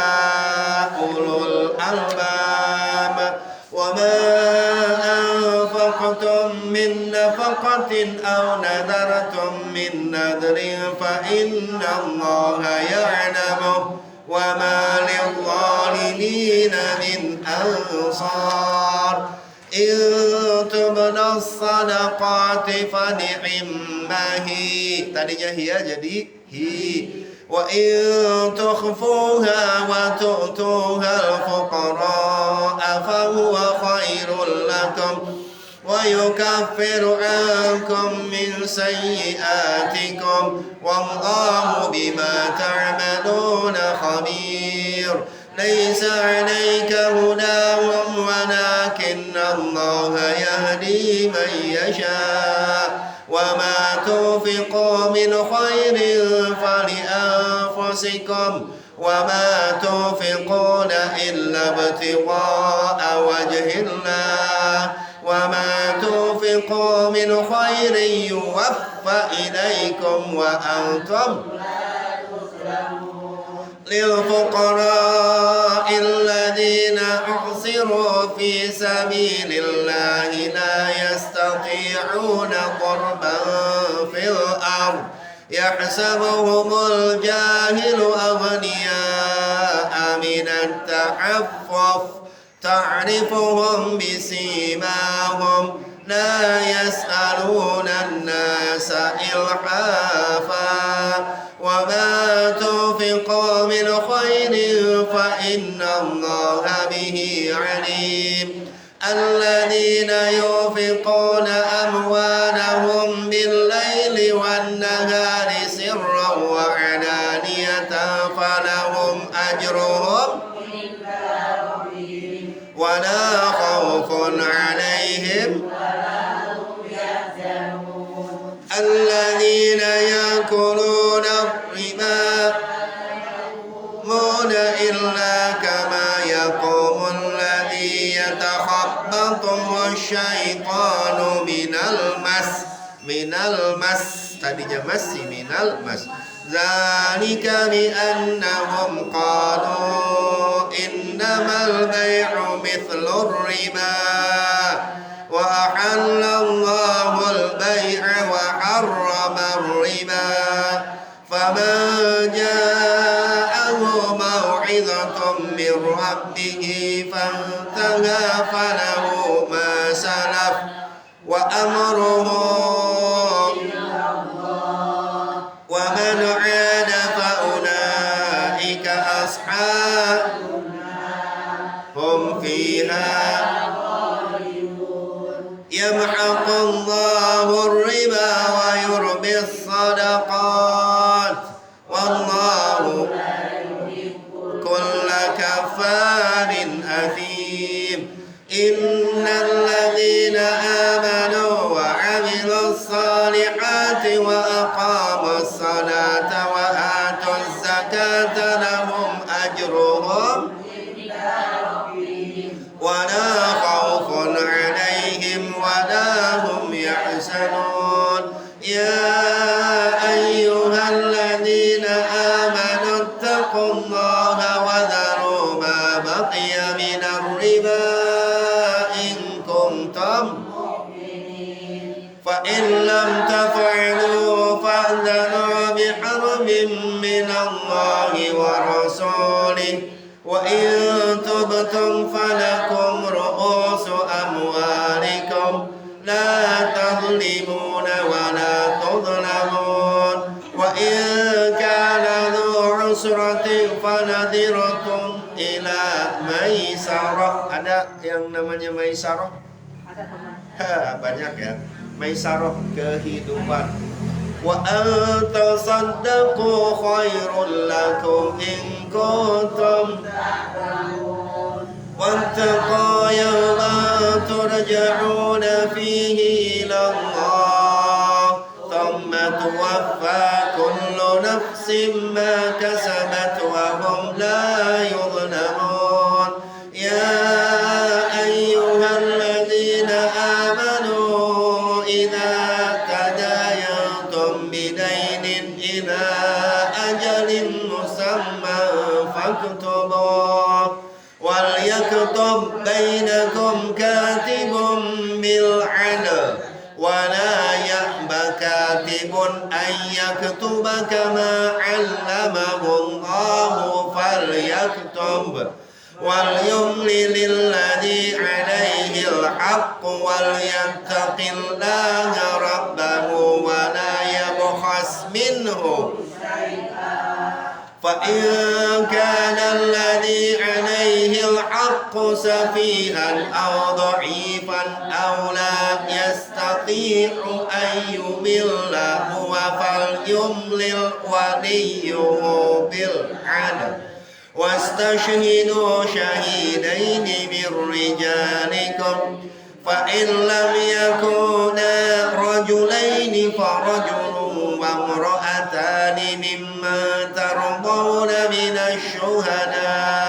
ulul albab wa ma anfaqtum min nafaqatin aw nadartum min nadrin fa innallaha ya'lamu wa ma lidh-dhalimina min ansar. In tubna sadaqati fa ni'mahi. Tadinya hiya jadi hi. Wa in tukhfuha wa tu'tuha al-fuqara fa huwa khairul lakum wa yukaffiru ankum min sayyi'atikum wallahu bima ta'maluna khabir. ليس عليك هداهم ولكن الله يهدي من يشاء وما تنفقوا من خير فلأنفسكم وما تنفقون إلا ابتغاء وجه الله وما تنفقوا من خير يوفى إليكم وأنتم للفقراء الذين أحصروا في سبيل الله لا يستطيعون ضربا في الأرض يحسبهم الجاهل أغنياء من التعفف تعرفهم بسيماهم لا يسألون الناس إلحافا وما تنفقوا من خير فإن الله به عليم الذين ينفقون أموالهم بالليل والنهار سرا وعلانية فلهم أجرهم ولا خوف عليهم الذين يأكلون الربا إلا كما يقوم الذي يتخبطه الشيطان من المس tadinya masih minal mas zalika bi annahum qalu innamal bay'u mithlur riba wa ahallallahu al-bay'a wa harrama ar-riba faman ja'ahu maw'izatun min rabbih fantaha falahu ma salaf wa amruhu ومن عاد فأولئك أصحاب هم فيها يمحق الله الربا ويربي الصدقات الزكاة لهم أجرهم ولا خوف عليهم ولا هم يحزنون يا أيها الذين آمنوا اتقوا الله وذروا ما بقي من الربا إن كنتم فإن لم تفعلوا فأذنوا بحرب من الله ورسوله وإن تبتم فلكم رؤوس أموالكم لا تظلمون ولا تظلمون وإن كان ذو عسرة فنذرة إلى ميسرة. Ada yang namanya maisarah? Ada teman. Banyak ya. Maisarah kehidupan. Wa antasaddaqu khairul lakum in kuntum ta'lamun wattaqu yawman turja'una fihi ila Allah thumma tuwaffa kullu nafsin ma kasabat wa hum la yuzlamun ya ayyuhalladzina amanu idza إلى أجل مسمى فاكتبوه وليكتب بينكم كاتب بالعدل ولا يأب كاتب أن يكتب كما علمه الله فليكتب وليملل الذي عليه الحق وليتق الله ربه ولا يبخس منه فإن كان الذي عليه الحق سفيها أو ضعيفا أو لا يستطيع أن يمل هو فليملل وليه بالعدل واستشهدوا شهيدين من رجالكم فإن لم يكونا رجلين فرجل وامرأتان ممن ترضون من الشهداء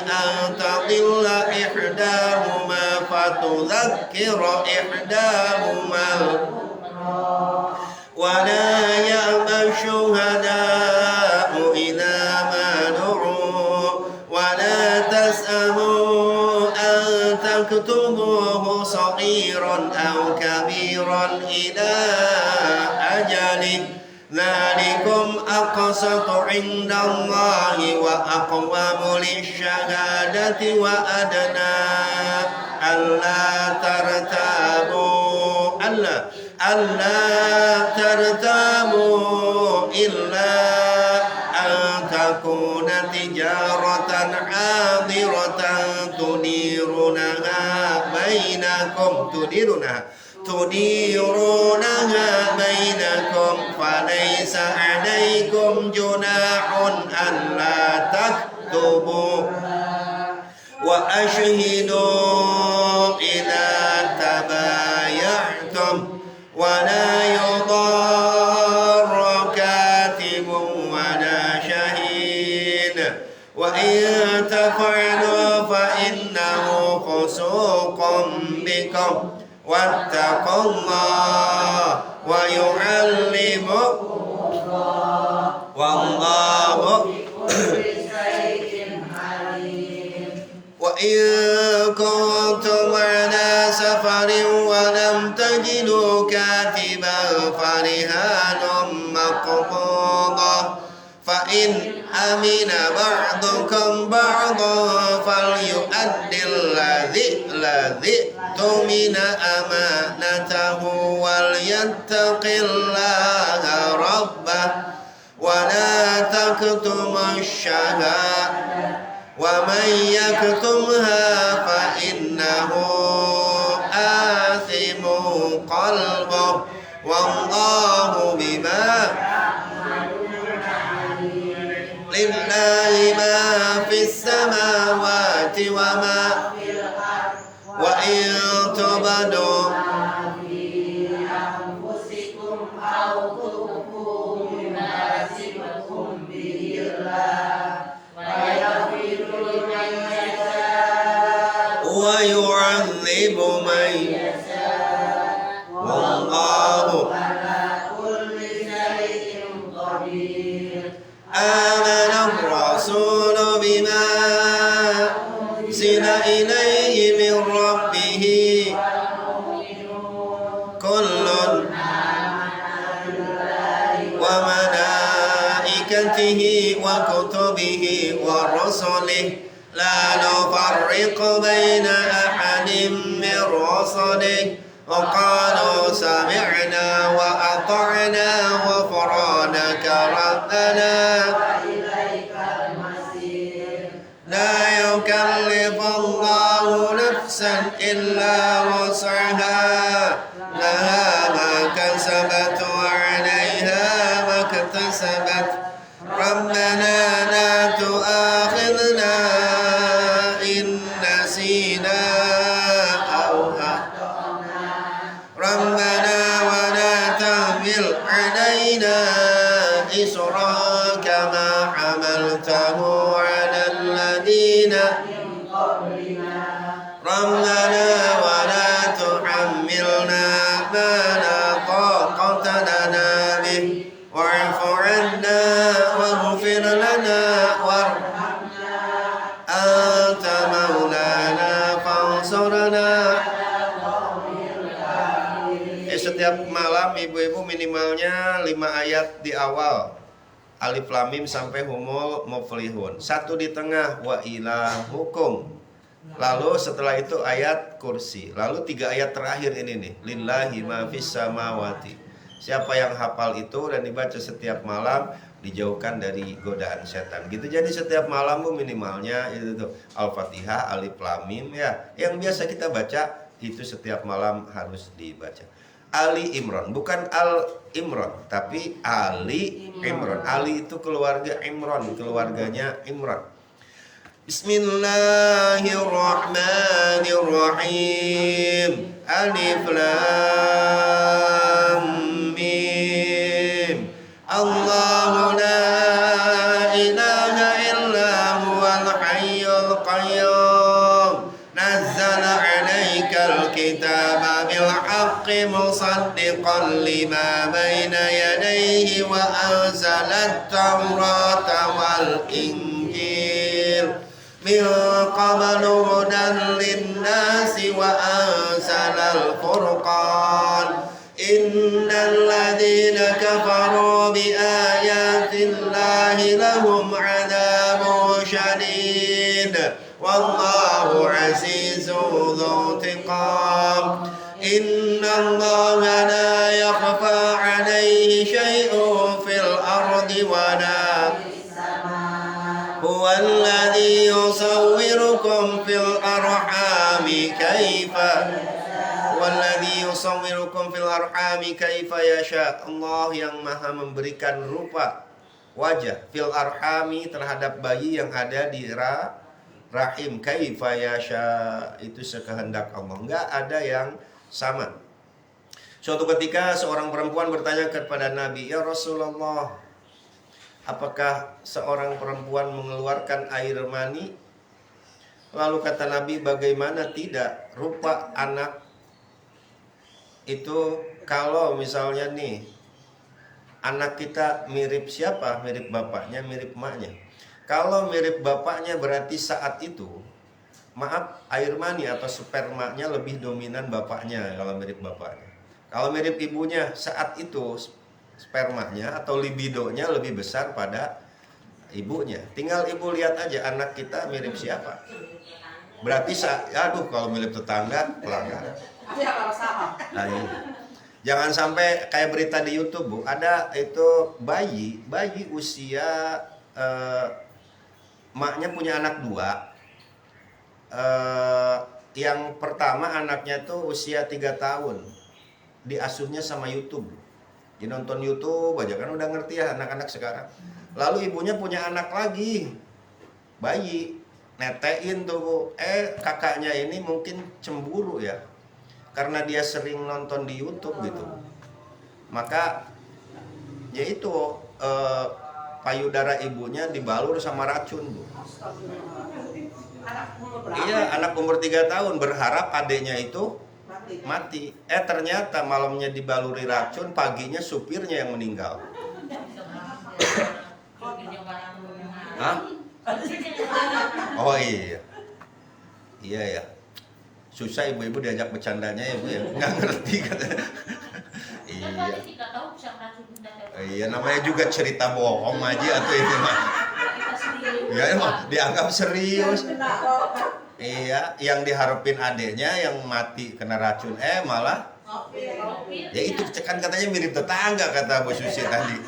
أن تضل إحداهما فتذكر إحداهما ولا يأبى الشهداء إذا ما دعوا ولا تسأموا أن تكتبوه صغيرا أو كبيرا إلى أجله ذلكم أقسط عند الله وأقوم للشهادة وأدنى ألا ترتابوا إلا أن تكون تجارة حاضرة تديرونها بينكم فليس عليكم جناح ألا تكتبوا وأشهدوا إذا تبايعتم ولا يضار كاتب ولا شهيد وإن تفعلوا فإنه فسوق بكم واتقوا الله ويعلمكم والله وإن كنتم على سفر ولم تجدوا كاتبا فرهان مقبوضة فإن أمن بعضكم بعضا فليؤدي الذي اؤتمن أمانته وليتق الله ربه ولا تكتم الشهادة ومن يكتمها فإنه آثم قلبه والله بما لله ما في السماوات وما في الأرض وإن تبدوا وملائكته وكتبه ورسله لا نفرق بين أحد من رسله وقالوا سمعنا وأطعنا غفرانك ربنا لا يكلف الله نفسا إلا وسعها لها ما كسبت وعليها ما اكتسبت ربنا لا تؤاخذنا إن نسينا أو أخطأنا ربنا ولا تحمل علينا إصرا كما حملته على الذين من قبلنا ربنا ولا تحملنا ما لا طاقة لنا به واعف عنا واغفر لنا وارحمنا أنت مولانا فانصرنا. Setiap malam ibu-ibu minimalnya 5 ayat di awal Alif Lam Mim sampai Humul Muflihun, 1 di tengah wa ilahukum, lalu setelah itu ayat kursi, lalu 3 ayat terakhir ini nih lillahi ma fis samawati. Siapa yang hafal itu dan dibaca setiap malam dijauhkan dari godaan setan gitu. Jadi setiap malam bu minimalnya itu tuh Al-Fatihah, Alif Lam Mim ya, yang biasa kita baca itu setiap malam harus dibaca. Ali Imran, bukan Al Imran, tapi Ali Imran. Ali itu keluarga Imran, keluarganya Imran. Bismillahirrahmanirrahim. Alif Lam Mim. Allahu la ilaha illa huwal hayyul qayyum. Nazzala 'alaikal kitaba bil haqqi musaddiqan lima baina yadayhi wa anzalat tawrata wal injil min qablu hudan linnasi wa anzalal furqan innal ladzina kafaru bi ayatillahi lahum 'adzabun syadid wallahu 'azizun dzu intiqam. Innallaha la yakhfa 'alaihi syai'un fil ardi wa la huwa alladhi yusawwirukum fil arhami kaifa walladhi yusawwirukum fil arhami kaifa yasha. Allah yang maha memberikan rupa wajah fil arhami terhadap bayi yang ada di rahim, kaifa yasha itu sekehendak Allah, enggak ada yang sama. Suatu ketika seorang perempuan bertanya kepada Nabi, "Ya Rasulullah, apakah seorang perempuan mengeluarkan air mani?" Lalu kata Nabi, "Bagaimana tidak? Rupa anak itu kalau misalnya nih anak kita mirip siapa? Mirip bapaknya, mirip emaknya. Kalau mirip bapaknya berarti saat itu air mani atau spermanya lebih dominan bapaknya kalau mirip bapaknya. Kalau mirip ibunya saat itu spermanya atau libidonya lebih besar pada ibunya. Tinggal ibu lihat aja anak kita mirip siapa. Berarti kalau mirip tetangga pelanggaran. Nah, jangan sampai kayak berita di YouTube bu, ada itu bayi usia maknya punya anak 2. Yang pertama anaknya tuh usia 3 tahun, diasuhnya sama YouTube, dia nonton YouTube aja kan udah ngerti ya anak-anak sekarang. Lalu ibunya punya anak lagi bayi, netein tuh kakaknya ini mungkin cemburu ya karena dia sering nonton di YouTube gitu, maka ya itu payudara ibunya dibalur sama racun bu. Iya, anak umur 3 tahun berharap adiknya itu mati. Ternyata malamnya dibaluri racun, paginya supirnya yang meninggal. Hah? Oh iya. Iya ya. Susah ibu-ibu diajak bercandanya ya bu ya. Nggak ngerti katanya. Iya. Iya, namanya juga cerita bohong aja atau ini mah. Ya emang dianggap serius. Iya, yang diharapin adeknya yang mati kena racun, malah ya itu kan katanya mirip tetangga kata Bu Susi tadi.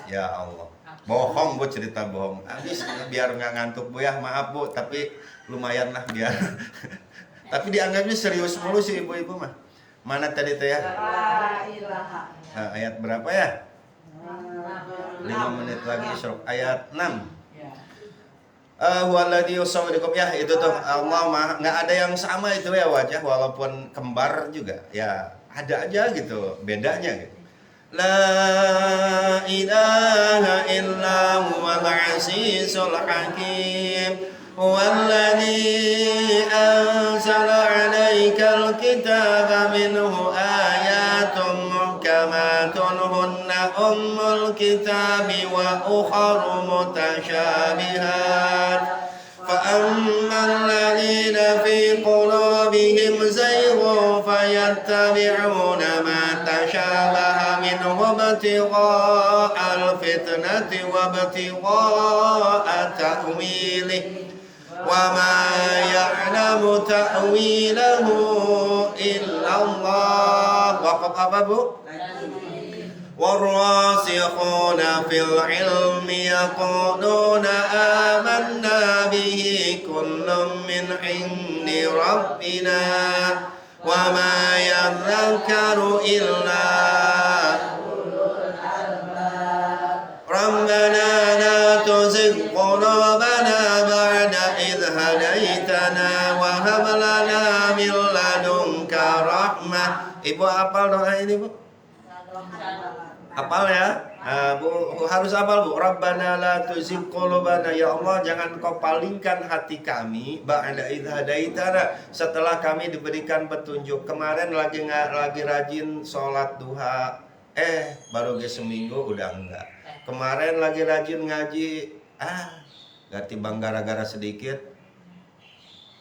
Ya Allah, bohong Bu, cerita bohong. Habis biar nggak ngantuk Bu ya, maaf Bu, tapi lumayan lah biar. Tapi dianggapnya serius mulu sih ibu-ibu mah. Mana tadi teh ya? Nah, ayat berapa ya? 5 menit lagi Isra ayat 6. Waladhi yusawwirukum ya, itu tuh Allah mah nggak ada yang sama itu ya wajah, walaupun kembar juga ya ada aja gitu bedanya gitu. La ilaha illa huwal azizul hakim huwallazi anzala 'alaikal kitaba minhu ayatun muhkamatun hunna ummul kitabi wa ukharu mutasyabihat fa ammal ladzina fi qulubihim zayghun fayattabi'una ma tashabaha minhu ibtigha'al fitnati wa ibtigha'a ta'wilihi وَمَا يَعْلَمُ تَأْوِيلَهُ إِلَّا اللَّهُ. Waqaf apa Bu? وَالرَّاسِخُونَ فِي الْعِلْمِ يَقُولُونَ آمَنَّا بِهِ كُلٌّ مِّنْ عِندِ رَبِّنَا وَمَا يَذَّكَّرُ إِلَّا رَبَّنَا لَا تُزِغْ قُلُوبَنَا بَعْدَ إِذْ هَدَيْتَنَا وَهَبْ لَنَا مِن لَّدُنكَ رَحْمَةً. Ibu hafal doa ini Bu? Hafal ya? Bu harus hafal Bu. Rabbana la tuzigh qulubana, ya Allah jangan kau palingkan hati kami ba'da idz hadaitana, setelah kami diberikan petunjuk. Kemarin lagi rajin sholat duha, baru seminggu udah enggak. Kemarin lagi rajin ngaji, ganti bang gara-gara sedikit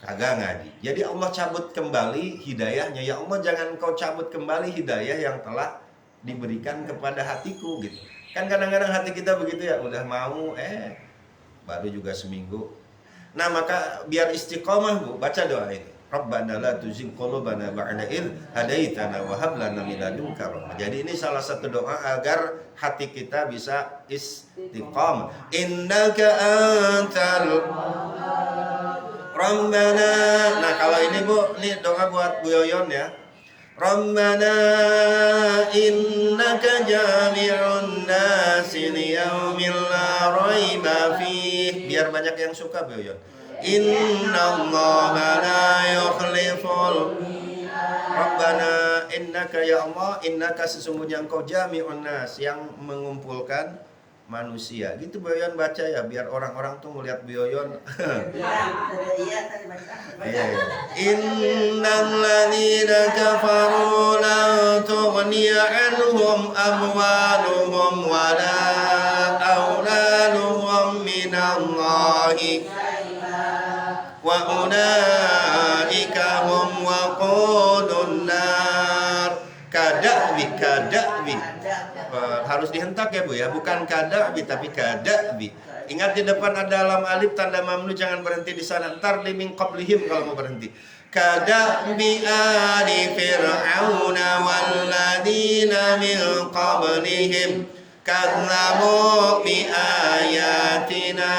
kagak ngaji. Jadi Allah cabut kembali hidayahnya. Ya Allah jangan kau cabut kembali hidayah yang telah diberikan kepada hatiku gitu. Kan kadang-kadang hati kita begitu ya, udah mau baru juga seminggu. Nah maka biar istiqomah Bu, baca doa ini. Rabbana la tuzigh qulubana ba'da idz hadaitana wa hab lana min ladunka rahmah. Jadi ini salah satu doa agar hati kita bisa istiqamah. Innaka antal Rabbana. Nah kalau ini Bu, ini doa buat Bu Yoyon ya. Rabbana innaka jami'un nasi liyaumin la raiba fih. Biar banyak yang suka Bu Yoyon. Innallaha la yukhliful. Rabbana innaka, ya Allah, innaka sesungguhnya engkau jami'un nas, yang mengumpulkan manusia. Gitu Bu Yoyon baca ya, biar orang-orang tuh ngeliat Bu Yoyon. Innal ladzina kafaru la tughni 'anhum amwaluhum wala auladuhum minallahi wa ulaika hum waqudun nar. Kada'bi harus dihentak ya Bu ya, bukan kada'bi tapi kada'bi. Ingat di depan ada lam alif tanda mamnu, jangan berhenti di sana. Ntar li min qablihim kalau mau berhenti. Kada'bi ali fir'auna walladzina min qablihim kadzabu bi ayatina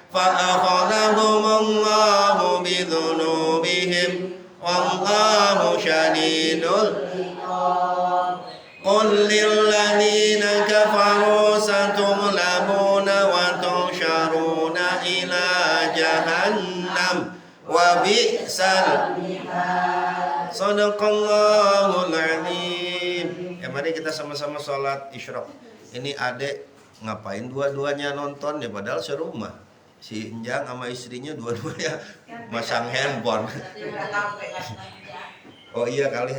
fa'akhadhahumullahu bidhunubihim wallahu syadidul iqab. Qul lilladzina kafaru satughlabuna wa tuhsyaruna ila jahannam wa bi'sal mihad. Shadaqallahul azim. Ya mari kita sama-sama sholat isyraq. Ini adek ngapain dua-duanya nonton ya, padahal serumah. Si Enjang sama istrinya dua-duanya masang handphone. Oh iya kali.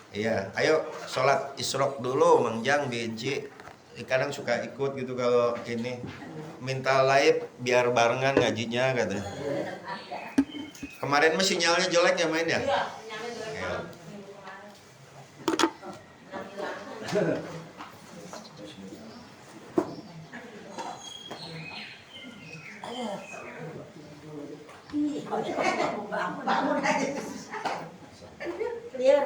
Iya, ayo sholat isyraq dulu Mang Jang Binci. Kadang suka ikut gitu kalau ini minta live biar barengan ngajinya katanya. Kemarin mah sinyalnya jelek ya main ya? Iya. Bangun aja. Clear.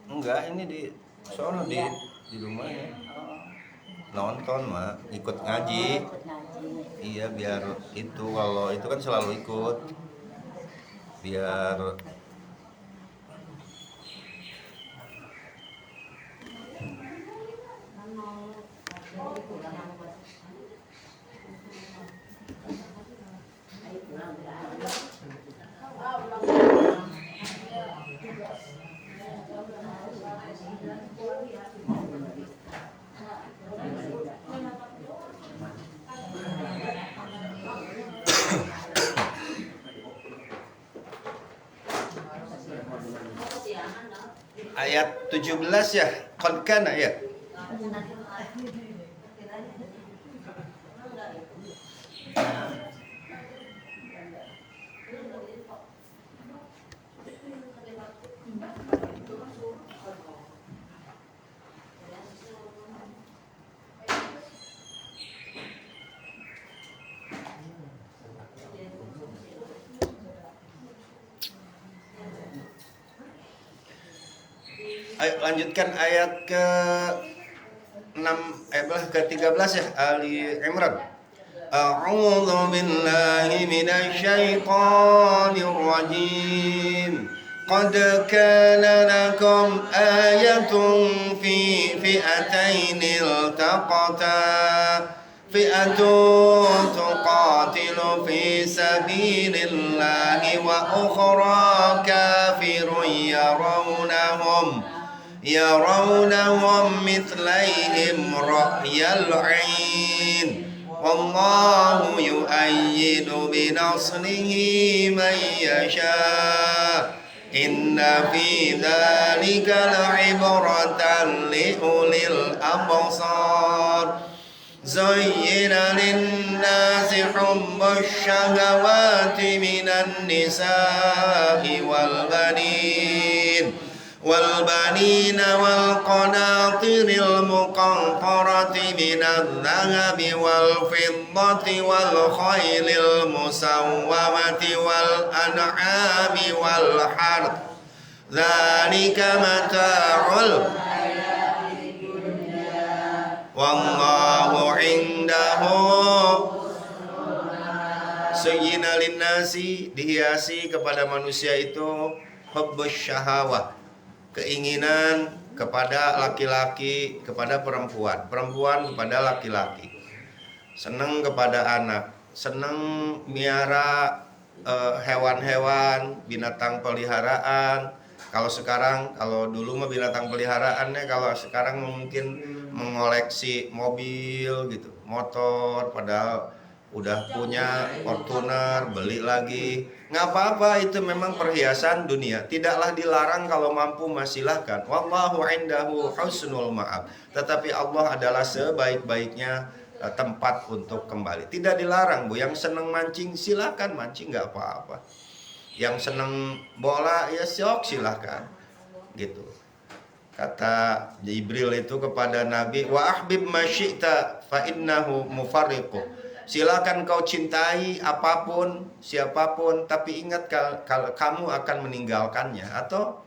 Enggak, ini di sono di rumahnya. Nonton mah, ikut ngaji. Iya, biar itu kalau itu kan selalu ikut. Biar ayat 17 ya, qad kana ya. Ayo lanjutkan ayat ke-6 ke-13 ya, Ali Imran. A'udzu billahi minasy syaithanir rajim. Qad kana lakum ayatun fi fi'atayn iltaqata. Fi'atun tuqatilu fi sabilillahi wa ukhra kafirun يرونهم مثليهم رأي العين والله يؤيد بنصره من يشاء إن في ذلك لعبرة لأولي الأبصار زين للناس حب الشهوات من النساء والبنين والبنين والقناطر المقنطرة من الذهب والفضة والخيل المسومة والأنعام والحرث ذلك متاع والله عنده Sayyina linnasi, dihiasi kepada manusia itu hubbus syahawah, keinginan kepada laki-laki kepada perempuan, perempuan kepada laki-laki, senang kepada anak, senang miara hewan-hewan, binatang peliharaan. Kalau sekarang, kalau dulu mah binatang peliharaannya, kalau sekarang mungkin mengoleksi mobil gitu, motor, padahal udah punya Fortuner, beli lagi. Nggak apa-apa, itu memang perhiasan dunia. Tidaklah dilarang kalau mampu mah silahkan. Wallahu indahu husnul ma'ab. Tetapi Allah adalah sebaik-baiknya tempat untuk kembali. Tidak dilarang, Bu. Yang senang mancing silahkan mancing, nggak apa-apa. Yang senang bola ya syok silahkan. Gitu. Kata Jibril itu kepada Nabi, wa ahbib masyi'ta fa innahu mufarriqu. Silakan kau cintai apapun, siapapun, tapi ingat kalau kamu akan meninggalkannya atau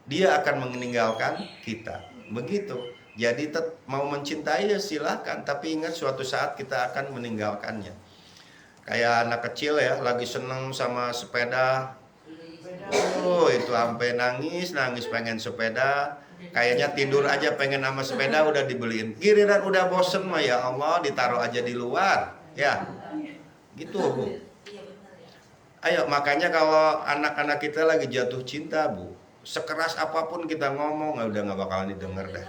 dia akan meninggalkan kita. Begitu. Jadi mau mencintai ya silakan, tapi ingat suatu saat kita akan meninggalkannya. Kayak anak kecil ya, lagi seneng sama sepeda. Oh, itu sampai nangis pengen sepeda. Kayaknya tidur aja pengen sama sepeda udah dibeliin. Giliran udah bosen mah ya Allah ditaruh aja di luar. Ya. Gitu, Bu. Ayo, makanya kalau anak-anak kita lagi jatuh cinta, Bu, sekeras apapun kita ngomong udah nggak bakalan didengar deh.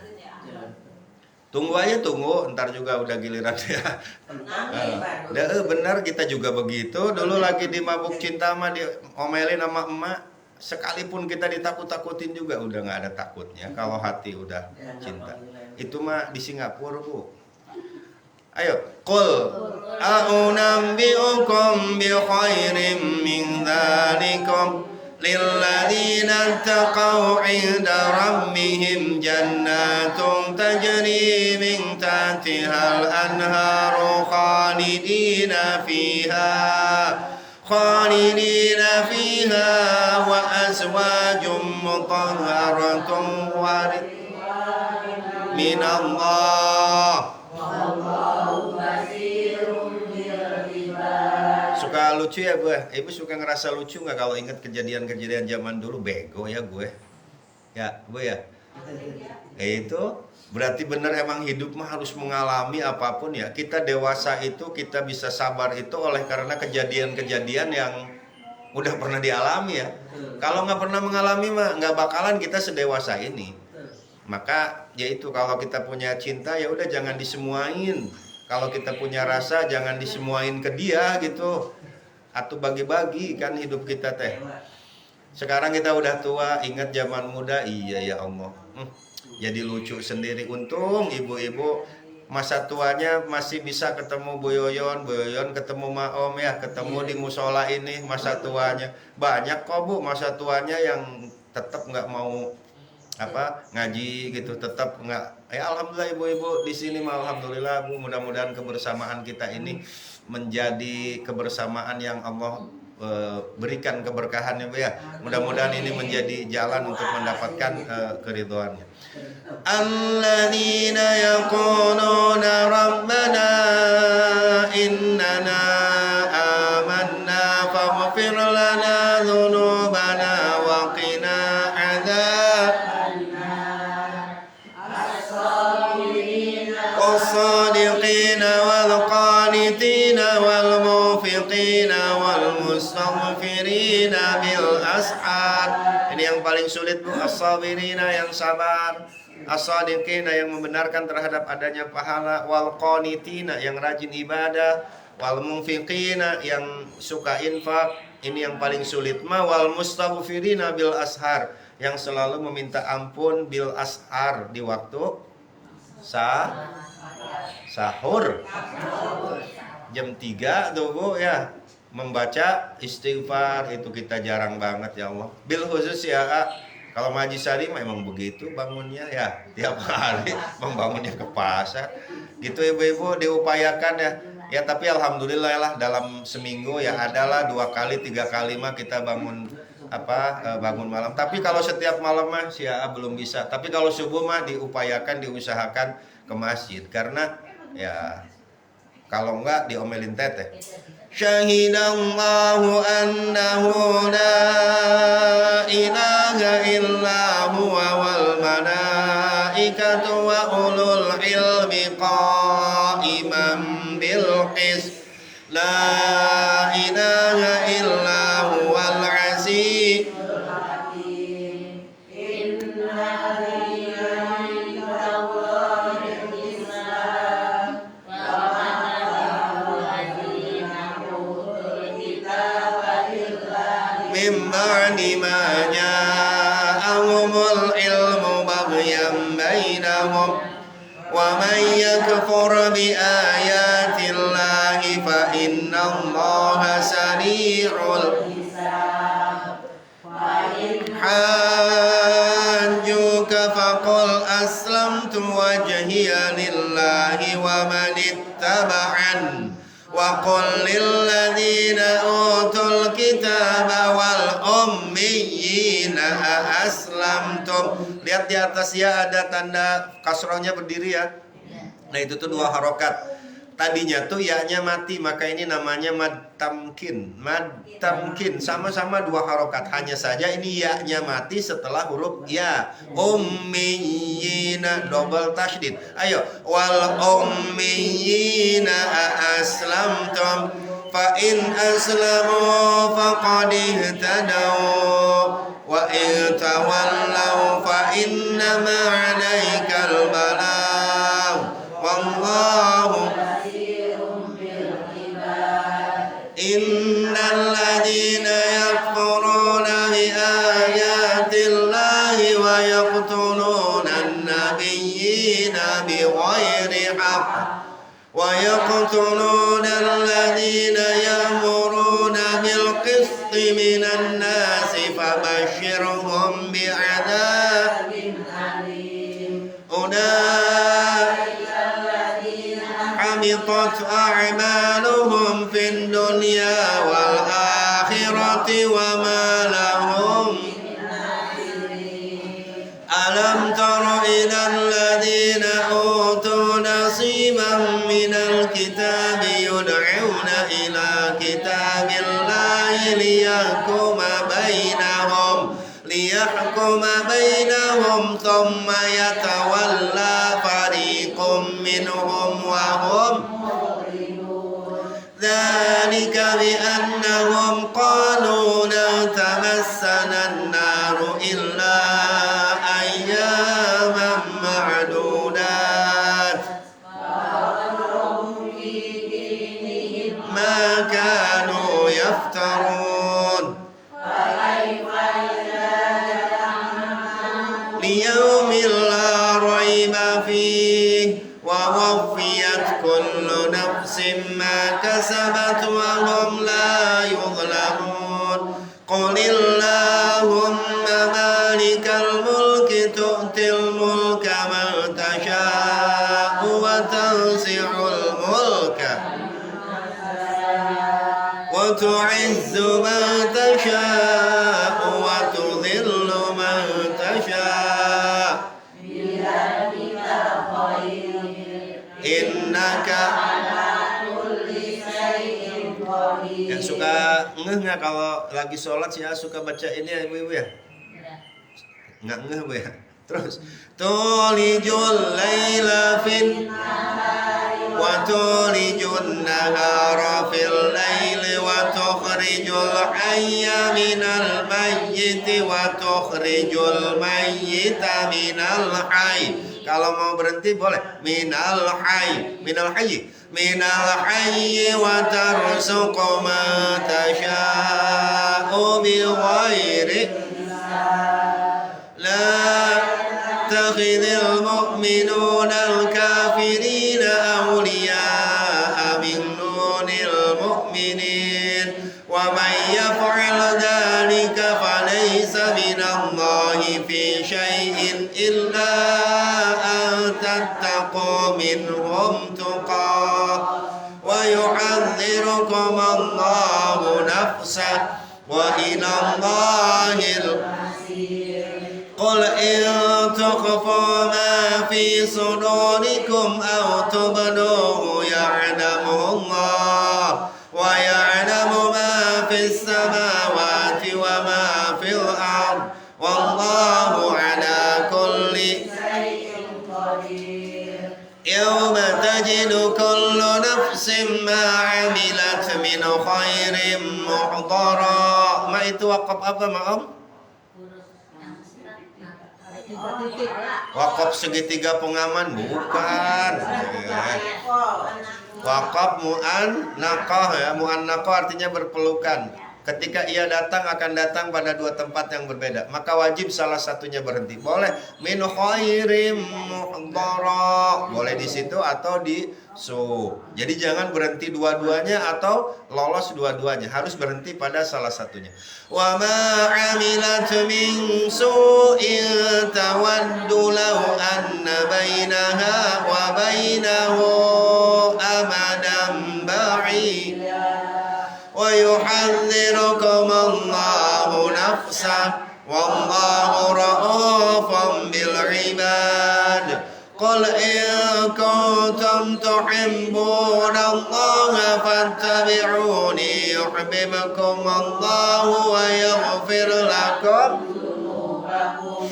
Tunggu aja, tunggu, ntar juga udah giliran dia. Benar kita juga begitu. Dulu lagi di mabuk cinta mah diomelin sama emak. Sekalipun kita ditakut-takutin juga udah nggak ada takutnya kalau hati udah cinta. Itu mah di Singapura, Bu. Ayo, qul a'unabbi'ukum bi khairim min dzalikum lilladzina taqaw 'inda rabbihim jannatun tajri min tahtihal anharu khalidina fiha wa azwajum mutahharatun wa minallah. Suka lucu ya gue. Ibu suka ngerasa lucu nggak kalau ingat kejadian-kejadian zaman dulu? Bego ya gue. Ya, Bu ya. Itu berarti benar emang hidup mah harus mengalami apapun ya. Kita dewasa itu kita bisa sabar itu oleh karena kejadian-kejadian yang udah pernah dialami ya. Kalau nggak pernah mengalami mah nggak bakalan kita sedewasa ini. Maka yaitu kalau kita punya cinta ya udah jangan disemuain. Kalau kita punya rasa jangan disemuain ke dia gitu. Atau bagi-bagi kan hidup kita teh. Sekarang kita udah tua, ingat zaman muda, iya ya Allah. Jadi lucu sendiri. Untung ibu-ibu masa tuanya masih bisa ketemu Bu Yoyon ketemu Ma Om ya, ketemu di musola ini masa tuanya. Banyak kok Bu masa tuanya yang tetap nggak mau ngaji gitu, tetap nggak. Ya alhamdulillah ibu-ibu di sini mah alhamdulillah Bu, mudah-mudahan kebersamaan kita ini menjadi kebersamaan yang Allah berikan keberkahannya Bu ya. Mudah-mudahan ini menjadi jalan untuk mendapatkan keridhoannya. Alladzina yaquluna rabbana innana amanna faghfir lana dzunubana wa qina الصادقين والقانتين والموفقين والمستغفرين بالأسحار. Ini yang paling sulit Bu, as-sabirina yang sabar, as-sadiqina yang membenarkan terhadap adanya pahala, wal qanitina yang rajin ibadah, wal munfiqina yang suka infak. Ini yang paling sulit. Ma wal mustaghfirina bil ashar yang selalu meminta ampun bil ashar di waktu sahur jam 3 tuh Bu ya, membaca istighfar itu kita jarang banget ya Allah. Bil khusus ya Kalau Maji Sari memang begitu bangunnya ya, tiap hari membangunnya ke pasar. Gitu ibu-ibu diupayakan ya. Ya tapi alhamdulillah lah dalam seminggu ya adalah 2 kali 3 kali mah kita bangun bangun malam. Tapi kalau setiap malam mah belum bisa. Tapi kalau subuh mah diupayakan, diusahakan ke masjid karena ya kalau enggak diomelin teteh. Syahidallahu annahu la ilaha illa huwa wal malaikatu wa ulul ilmi qa'iman bil qis. La ilaha illa huwal aziz. Min ba'di ma ja'ahumul ilmu baghyan bainahum wa man yakfur bi ayatillahi fa innallaha sari'ul hisab. Hajjuka faqul aslamtu wajhiya lillahi wa man ittaba'an wa qul lil ladzina utul kitaba wal ummiyina aslamtum. Lihat di atas ya ada tanda kasrohnya berdiri ya. Nah itu tuh 2 harokat. Tadinya tuh ya-nya mati, maka ini namanya mad tamkin. Mad tamkin sama-sama 2 harokat. Hanya saja ini ya-nya mati setelah huruf ya. Ummiyina double tasydid. Ayo, wal ummiyina aslamtum fa in aslamu faqad ihtadaw wa in tawallaw fa innama 'alaikal balagh wallahu innal ladzina yakfuruna bi ayatillahi wa yaqtuluna an-nabiyyina bighairi haqq wa yaqtuluna alladhina ya'muruna bil qisti minan nasi fabashshirhum bi'adzabin alim. حبطت أعمالهم في الدنيا والآخرة وما لهم ألم تر إلى الذين أوتوا نصيبا من الكتاب يدعون إلى كتاب الله ليحكم بينهم ثم يتولى فريق منهم وهم ذلك بأنهم قالوا لا تمسنا النار إلا أياما معدودات ما كانوا يفترون ليوم لا ريب فيه ووفيت كل نفس ما كسبت وهم لا يظلمون قل اللهم مالك الملك تؤتي الملك من تشاء وتنزع الملك وتعز من تشاء وتذل من تشاء innaka yang suka ngeh nggak kalau lagi sholat sih ya suka baca ini ya ibu-ibu ya nggak ngeh bu ya. Terus tulijul laila fil wa tulijun nahara fil laili wa tukhrijul hayya minal mayyiti wa tukhrijul mayyita minal hayy. Kalau mau berhenti boleh minal hayy wa tarzuqu ma tasha'u bi ghairi la takhidhul mu'minuna al-kafirina awliya'a min dunil mu'minin wa man yaf'al dhalika falaysa minallahi إلا أن تتقوا منهم تقى ويحذركم الله نفسه وإلى الله المصير قل إن تخفوا ما في صدوركم أو تبدوه يعلمه الله ويعلم ما في السماوات وما في الأرض والله على كل شيء قدير يوم تجد كل نفس ما عملت من خير محضرا. Ma itu wakaf apa maaf? Wakaf segitiga pengaman bukan. Wakaf mu'annaqah ya, mu'annaqah artinya berpelukan. Ketika ia datang akan datang pada dua tempat yang berbeda, maka wajib salah satunya berhenti. Boleh min khairim muhdara, boleh di situ atau di su. Jadi jangan berhenti dua-duanya atau lolos dua-duanya, harus berhenti pada salah satunya. Wa ma 'amilat min su'in tawaddu law anna bainaha wa bainahu amadan ba'ida wa yuhadhdhirukum Allahu nafsah wallahu ra'ufun bil 'ibad. Qul in kuntum tuhibbuna Allaha fattabi'uni yuhibbukum Allahu wa yaghfir lakum dhunubakum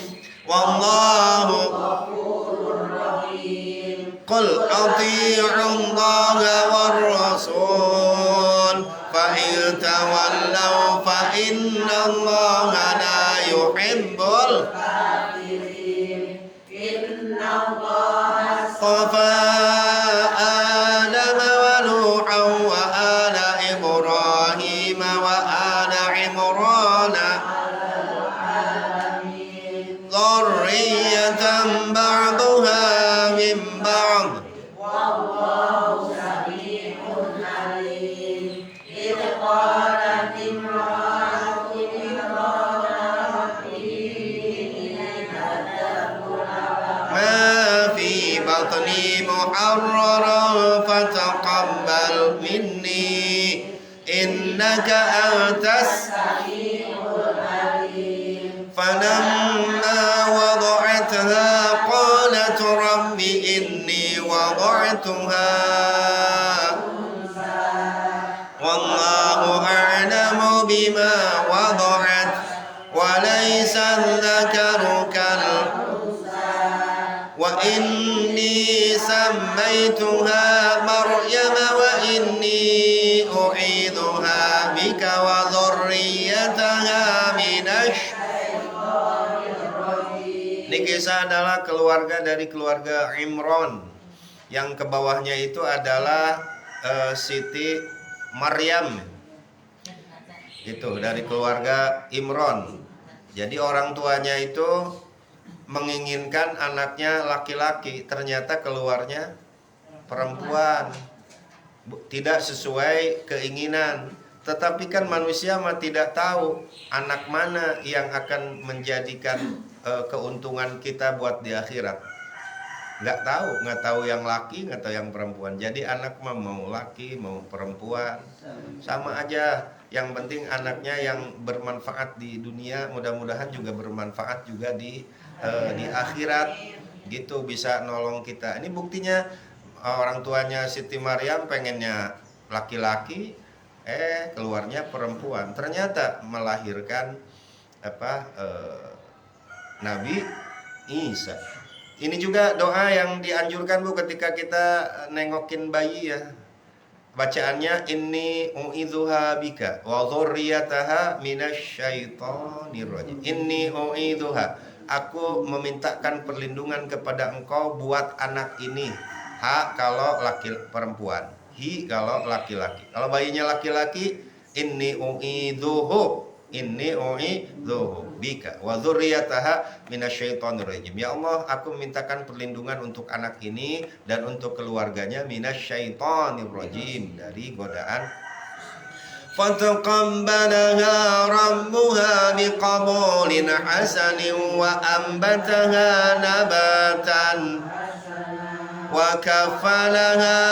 wallahu ghafurur rahim. Qul atii'u Allaha war rasul fa in tawallaw fa inna Allaha la yuhibbul kafirin. Inna Allaha astafa Adam wa Nuhan wa ala Ibrahim wa ala Imran dzurriyyatan ba'daha min ba'd wallahu sami'un alim. Idh qalat imra'atu ma fi batni muharraran fataqabbal minni innaka antas sami'ul alim. Falamma wada'atha qalat rabbi inni wada'tuha wallahu a'lamu bima wada'at wa laysa dhakaru kal wa inni sammaytuha Maryam wa inni u'idhuha bika wa dhurriyyataha minasy. Ini kisah adalah keluarga dari keluarga Imran. Yang ke bawahnya itu adalah Siti Maryam. Itu dari keluarga Imran. Jadi orang tuanya itu menginginkan anaknya laki-laki, ternyata keluarnya perempuan. Tidak sesuai keinginan. Tetapi kan manusia mah tidak tahu anak mana yang akan menjadikan keuntungan kita buat di akhirat. Nggak tahu yang laki, nggak tahu yang perempuan. Jadi anak mah mau laki, mau perempuan, sama aja. Yang penting anaknya yang bermanfaat di dunia, mudah-mudahan juga bermanfaat juga di akhirat. Gitu bisa nolong kita. Ini buktinya orang tuanya Siti Maryam pengennya laki-laki, keluarnya perempuan. Ternyata melahirkan Nabi Isa. Ini juga doa yang dianjurkan Bu ketika kita nengokin bayi ya. Bacaannya inni u'idzuha bika wa dzurriyyataha minasyaitonir rajim. Inni u'idzuha, aku memintakan perlindungan kepada engkau buat anak ini. Ha kalau perempuan, hi kalau laki-laki. Kalau bayinya laki-laki, inni u'idzuhu bika wa dzurriyyataha minasyaitonir rajim. Ya Allah, aku memintakan perlindungan untuk anak ini dan untuk keluarganya minasyaitonir rajim, dari godaan. fataqabbalaha rabbuha biqabulin hasanin wa ambataha nabatan wa kafalaha.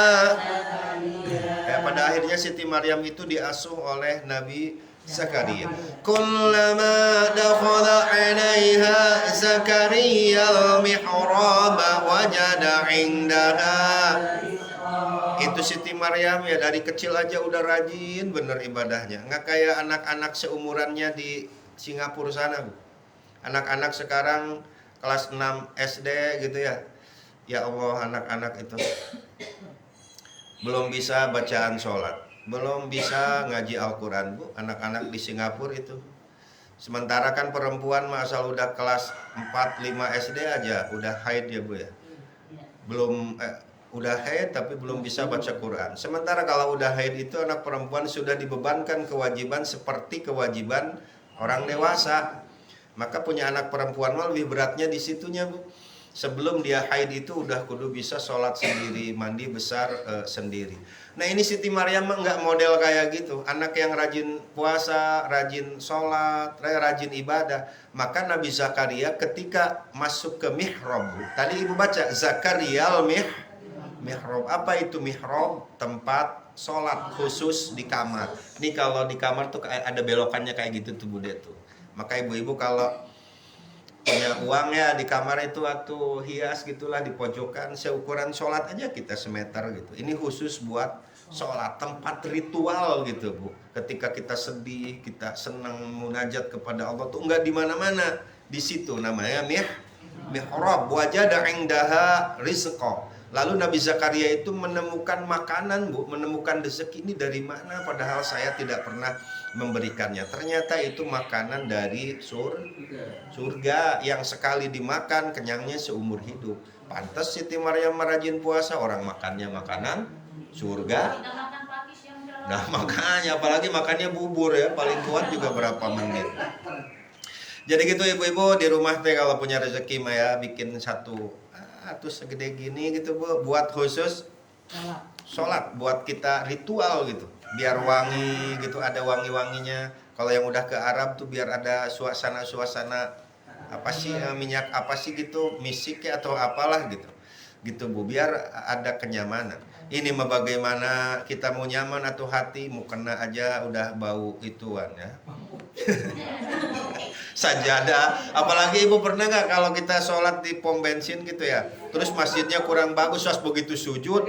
Pada akhirnya Siti Maryam itu diasuh oleh Nabi Zakaria. Kullama dakhala 'alaiha Zakaria al-mihrab wajada 'indaha. Itu Siti Maryam ya, dari kecil aja udah rajin bener ibadahnya. Nggak kayak anak-anak seumurannya di Singapura sana, Bu. Anak-anak sekarang kelas 6 SD gitu ya. Ya Allah, anak-anak itu belum bisa bacaan sholat, belum bisa ngaji Al-Quran, Bu. Anak-anak di Singapura itu. Sementara kan perempuan mah asal udah kelas 4, 5 SD aja udah haid ya, Bu ya. Belum udah haid tapi belum bisa baca Quran. Sementara kalau udah haid itu anak perempuan sudah dibebankan kewajiban seperti kewajiban orang dewasa. Maka punya anak perempuan mah lebih beratnya di situnya, Bu. Sebelum dia haid itu udah kudu bisa sholat sendiri, mandi besar sendiri. Nah ini Siti Maryam mah nggak model kayak gitu. Anak yang rajin puasa, rajin sholat, rajin ibadah. Maka Nabi Zakaria ketika masuk ke mihrab, tadi ibu baca Zakaria mihrab. Apa itu mihrab? Tempat sholat khusus di kamar. Ini kalau di kamar tuh ada belokannya kayak gitu tuh, Bude tuh. Maka ibu-ibu kalau punya uang ya di kamar itu atau hias gitulah di pojokan seukuran sholat aja kita semeter gitu. Ini khusus buat sholat, tempat ritual gitu, Bu. Ketika kita sedih, kita senang munajat kepada Allah tuh enggak di mana-mana. Di situ namanya mihrab. Wajada 'indaha rizqa. Lalu Nabi Zakaria itu menemukan makanan, Bu, menemukan rezeki. Ini dari mana padahal saya tidak pernah memberikannya. Ternyata itu makanan dari surga yang sekali dimakan kenyangnya seumur hidup. Pantas Siti Maryam rajin puasa, orang makannya makanan surga. Nah makanya apalagi makannya bubur ya, paling kuat juga berapa menit. Jadi gitu ibu-ibu di rumah teh kalau punya rezeki mah ya bikin satu tuh segede gini gitu, Bu, buat khusus sholat, buat kita ritual gitu, biar wangi gitu, ada wangi-wanginya. Kalau yang udah ke Arab tuh biar ada suasana-suasana apa sih, minyak apa sih gitu, misik ya atau apalah gitu, Bu, biar ada kenyamanan. Ini mah bagaimana kita mau nyaman atau hati mau kena aja udah bau ituan ya. Sajadah, apalagi ibu pernah nggak kalau kita sholat di pom bensin gitu ya, terus masjidnya kurang bagus, pas begitu sujud,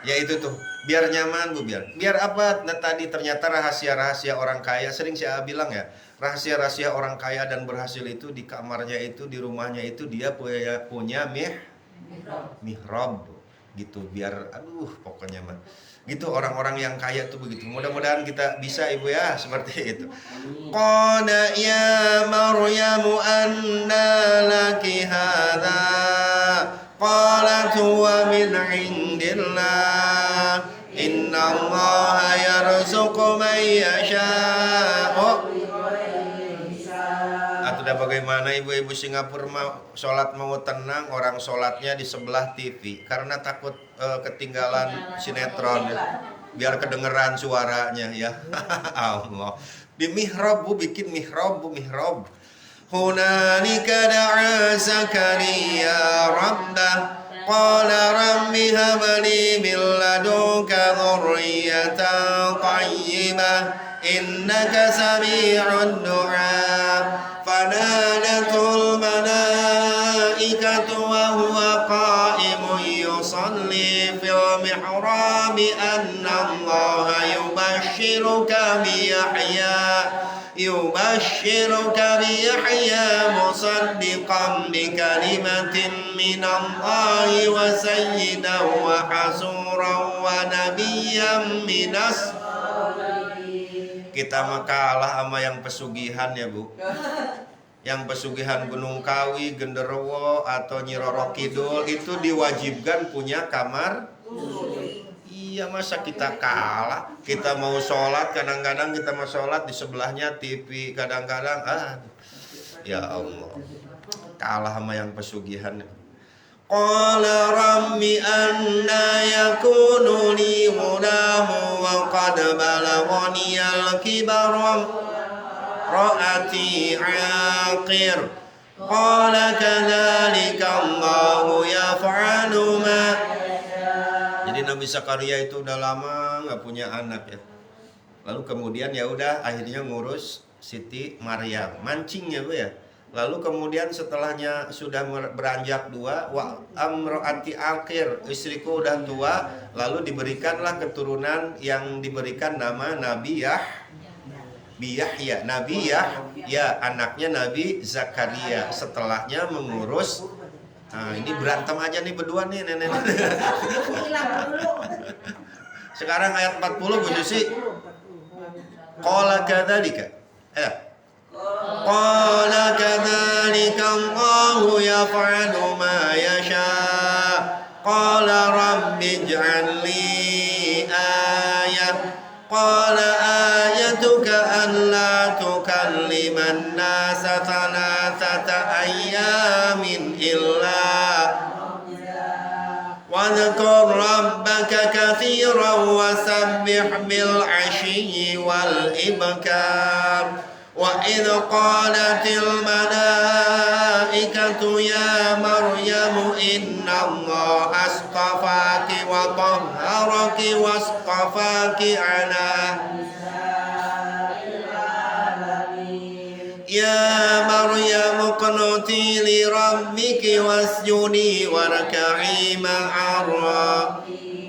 ya itu tuh, biar nyaman, Bu, biar apa? Nah, tadi ternyata rahasia-rahasia orang kaya, sering saya bilang ya, rahasia-rahasia orang kaya dan berhasil itu di kamarnya itu, di rumahnya itu dia punya mihrab gitu, biar pokoknya mah gitu, orang-orang yang kaya tuh begitu. Mudah-mudahan kita bisa, Ibu ya, seperti itu. Qala ya Maryam anna laki hadza qalat huwa min indillah innallaha yarzuqu man yasha'u. Atau bagaimana ibu-ibu Singapura mau sholat mau tenang, orang sholatnya di sebelah TV karena takut ketinggalan sinetron ya. Biar kedengeran suaranya ya. Allah. Di mihrab, Bu, bikin mihrab, Bu, mihrab. Hunalika da'a Zakaria rabbah qala rabbi hab li min ladunka dhurriyyatan thayyibah innaka sami'ud du'a. Fanadatul malaikatu wa huwa qa'imun yusalli fil mihrab anna Allaha yubashshiruka bi Yahya musaddiqan bi kalimatin min Allahi wa sayyidan wa hasuran wa nabiyyan minas. Kita mah kalah sama yang pesugihan ya, Bu. Yang pesugihan Gunung Kawi, Genderuwo atau Nyi Roro Kidul itu diwajibkan punya kamar. Iya, masa kita kalah? Kita mau sholat, kadang-kadang kita mau sholat di sebelahnya TV, kadang-kadang ya Allah, kalah sama yang pesugihan. Qala rabbi anna yakunu li ghulamu wa qad balaghani al-kibara ra'ati 'aqir. Qala kadzalika Allahu yaf'alu ma. Jadi Nabi Zakaria itu udah lama nggak punya anak ya. Lalu kemudian ya udah akhirnya ngurus Siti Maryam, mancingnya Bu ya. Lalu kemudian setelahnya sudah beranjak tua, wa amroati akhir, istriku udah tua, lalu diberikanlah keturunan yang diberikan nama Nabi Yahya, Nabi Yahya, anaknya Nabi Zakaria. Setelahnya mengurus. Nah, ini berantem aja nih berdua nih nenek. Sekarang ayat 40 Bu Susi. Qala kadzalika. Qala kadzalika Allahu yaf'alu ma yasha. Qala rabbi ij'al li ayah. Qala ayatuka alla tukalliman nasa thalathata ayyamin illa wadhkur rabbaka katsiran wasabbih bil 'ashyi wal ibkar. Wa idh qalatil malaikatu ya Maryamu innallaha astafaki wa tahharaki wastafaki ala ya Maryamu qunuti li rabbiki wasjudi warka'i ma'ar raki'in.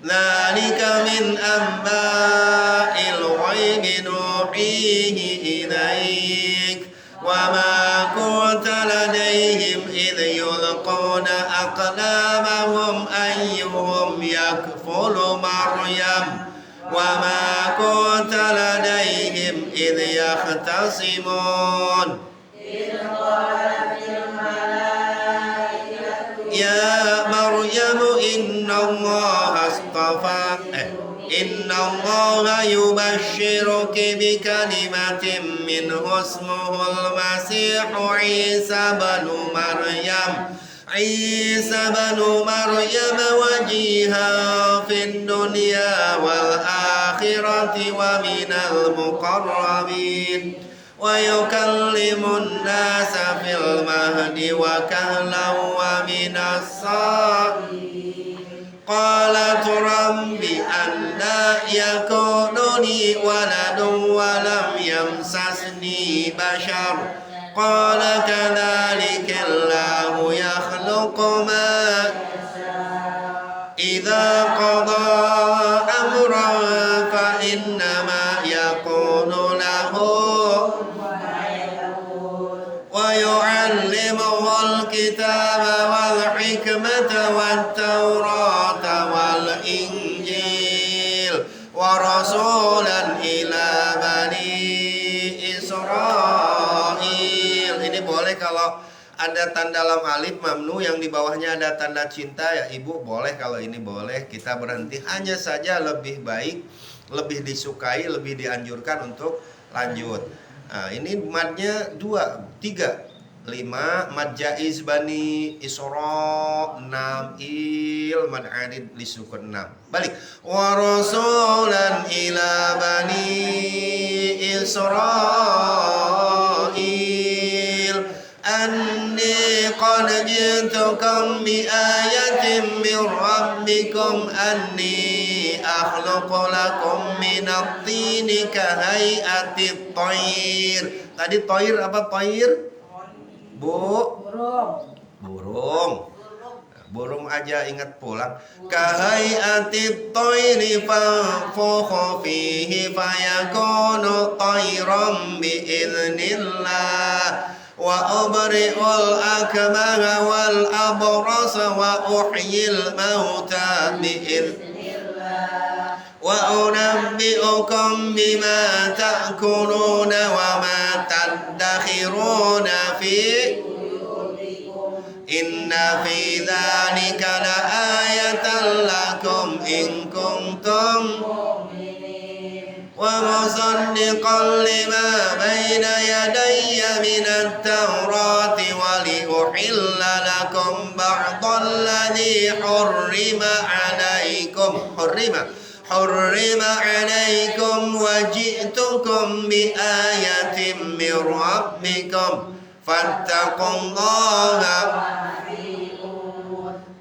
Dzalika min amba'il ghaibi nuhihi ilaik wa ma kunta ladaihim idh yulquna aqlamahum ayyuhum yakfulu Maryam wa ma kunta ladaihim idh yahtasimun. Ya Maryam innallaha innallaha yubashshiruki bikalimatin minhu ismuhul masihu Isa ibnu Maryam wajihan fid dunya wal akhirati wa minal muqarrabin wa yukallimun nasa fil mahdi wa kahlan wa minas sabirin. Qalat rabbi anna yakunu li waladun wa lam yamsasni bashar. Qala kadzalika Allahu yakhluqu ma idza qada amran fa innama yaqulu lahu wa yu'allimuhul kitaba wal hikmata wat tawrata wal injil wa rasulan ila bani Israil. Ini boleh kalau ada tanda lam alif mamnu yang di bawahnya ada tanda cinta ya Ibu, boleh. kalau ini boleh kita berhenti. Hanya saja lebih baik, lebih disukai, lebih dianjurkan untuk lanjut. Nah, ini madnya 2, 3, 5, mad jaiz bani Isra, 6 il mad adid li sukun 6. Balik. Wa rasulan ila bani Israil anni qad ji'tukum bi ayatin min rabbikum anni akhluqu lakum minat tini kahay'atit thair. Tadi thair apa thair? Burung. Burung aja ingat pulang. Kahay'atit thairi fanfukhu fihi fayakunu thairan bi'idznillah. Wa ubri'ul akmaha wal abrasa wa uhyil mauta bi'idznillah. Wa unabbi'ukum bima ta'kuluna wa ma tadakhiruna fi inna fi dzalika la ayatan lakum in kuntum wa musaddiqan lima baina yadayya minat tawrati wa li أحل لكم بعض الذي حرم عليكم وجئتكم بآية من ربكم فاتقوا الله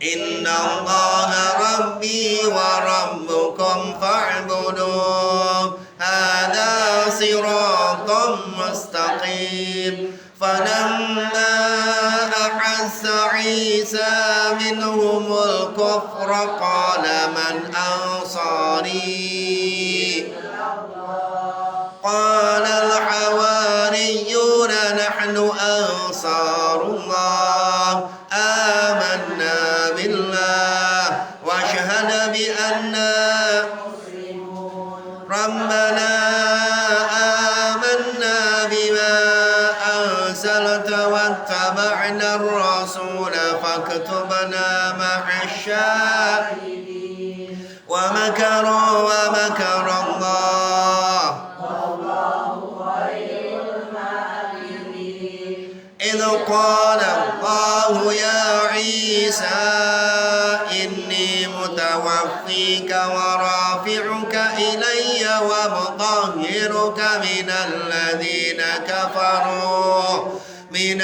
إن الله ربي وربكم فاعبدوه هذا صراط مستقيم فلما أحس عيسى منهم الكفر قال من أنصاري قال الحواريون نحن أنصار الله آمنا بالله واشهد بأننا ربنا آمنا بما أنزلت واتبعنا الرسول فاكتبنا مع الشاهدين ومكروا ومكر الله إذ قال الله يا عيسى إني متوفيك ورافعك إلي ومطهرك من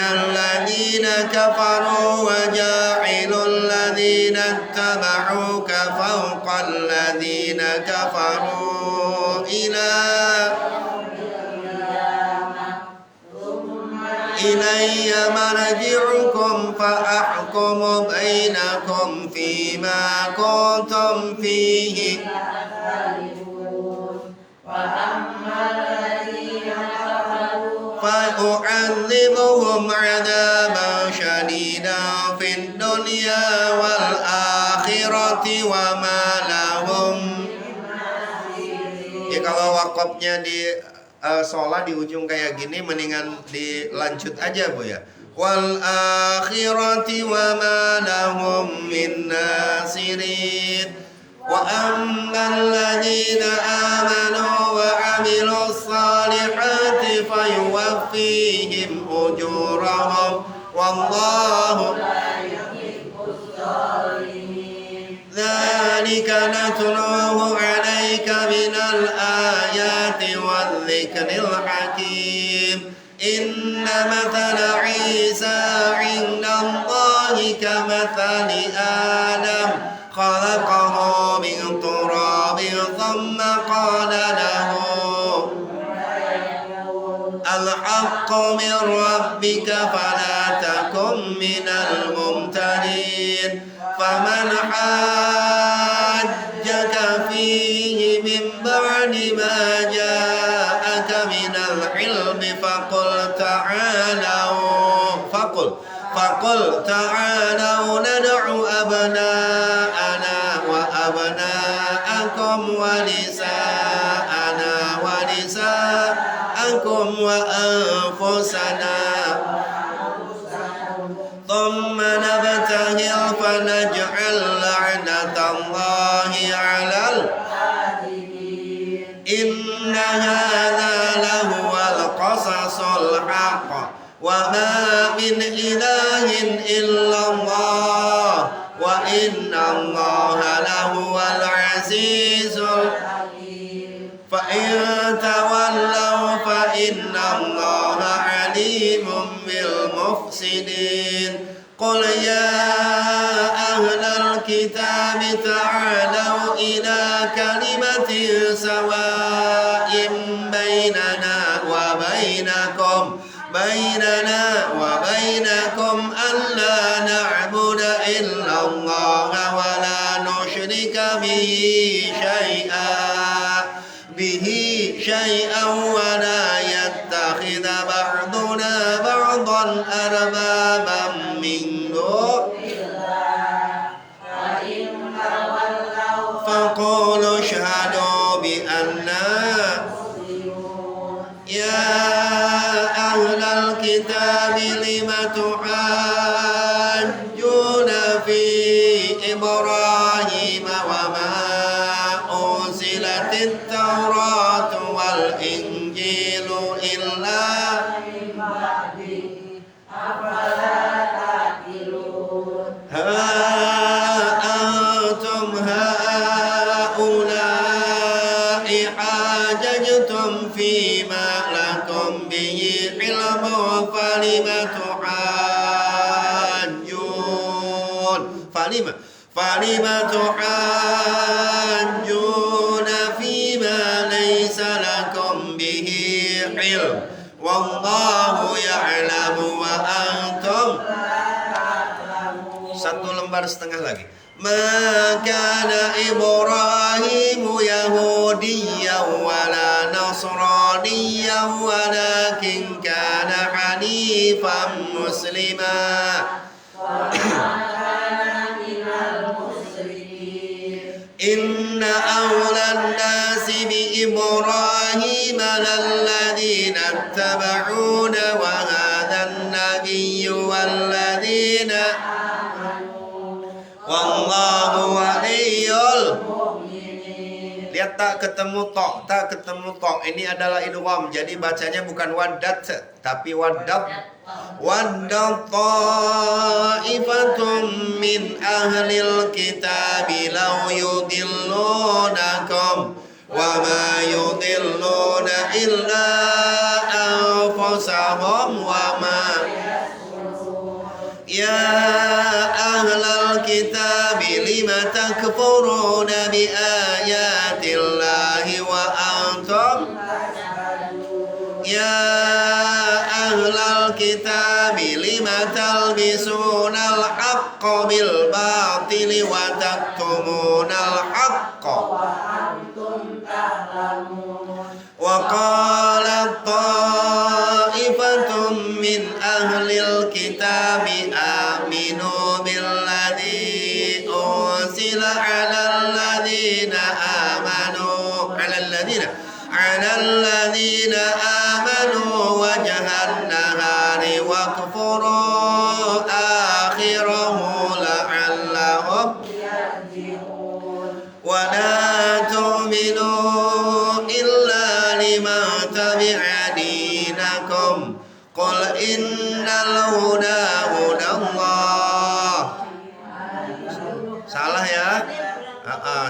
الذين كفروا وجاعل الذين اتبعوك فوق الذين كفروا إلي مرجعكم فأحكم بينكم فيما كنتم فيه فأعذبهم عذابا شديدا في الدنيا والآخرة وما لهم. Ya kalau wakafnya di sholat di ujung kayak gini mendingan dilanjut aja Bu ya. Wal akhirati wa ma lahum min nasirin. Wa ammal ladzina amanu wa 'amilus salihati fayuwaffihim ujurahum wallahu la yuhibbus zalimin. Dzalika natluhu 'alaika minal ayati والذكر الحكيم إن مثل عيسى عند الله كمثل آدم خلقه من تراب ثم قال له الحق من ربك فلا تكن من الممترين فمن حاجك فيه من بعد ما جاءك من العلم فقل تعالوا ندع أبناءنا وأبناءكم ونساءنا ونساءكم وأنفسنا ثم نبتهل فنجعل لعنة الله على إن هذا لهو القصص الحق وما من إله إلا الله وإن الله لهو العزيز الحكيم فإن تولوا فإن الله عليم بالمفسدين قل يا أهل الكتاب تعالوا إلى كلمة سواء بيننا وبينكم ألا نعبد إلا الله ولا نشرك به شيئا ولا يتخذ بعضنا بعضا أربابا من دون فقولوا اشهدوا بأننا يا أهل الكتاب لم تحاجون في إبراهيم وما أنزلت التوراة والإنجيل إلا من بعده أفلا falima tuhajjuna fima laysa lakum bihi ilm wallahu ya'lamu wa antum. Satu lembar setengah lagi. Ma kana Ibrahimu Yahudiyyan wala Nasraniyyan walakin kana hanifan muslima. Inna awlan nasi bi Ibrahim lalladhina ittaba'una wa hadhan nabiyyu walladhina wallahu waliyul. Lihat tak ketemu tok, tak ketemu tok. Ini adalah idgham. Jadi bacanya bukan wadat tapi wadat. Wadat ta'ifatum min ahlil kitabi law yudillunakum wa ma yudilluna illa anfusahum wa ma ya ahlal kitabi lima takfuruna bi ayatillahi wa antum ya ahlal kitabi lima talbisuna al-haqqa bil batili wa taktumuna al-haqqa wa qala ta'ifatum min ahlil kitabi aminu billadhi unsila ala alladhina amanu wajhan nahari wakfuru akhirahu la'allahum wa la tu'minu illa liman tabi'a dinakum qul innal huda hudallah. Salah ya?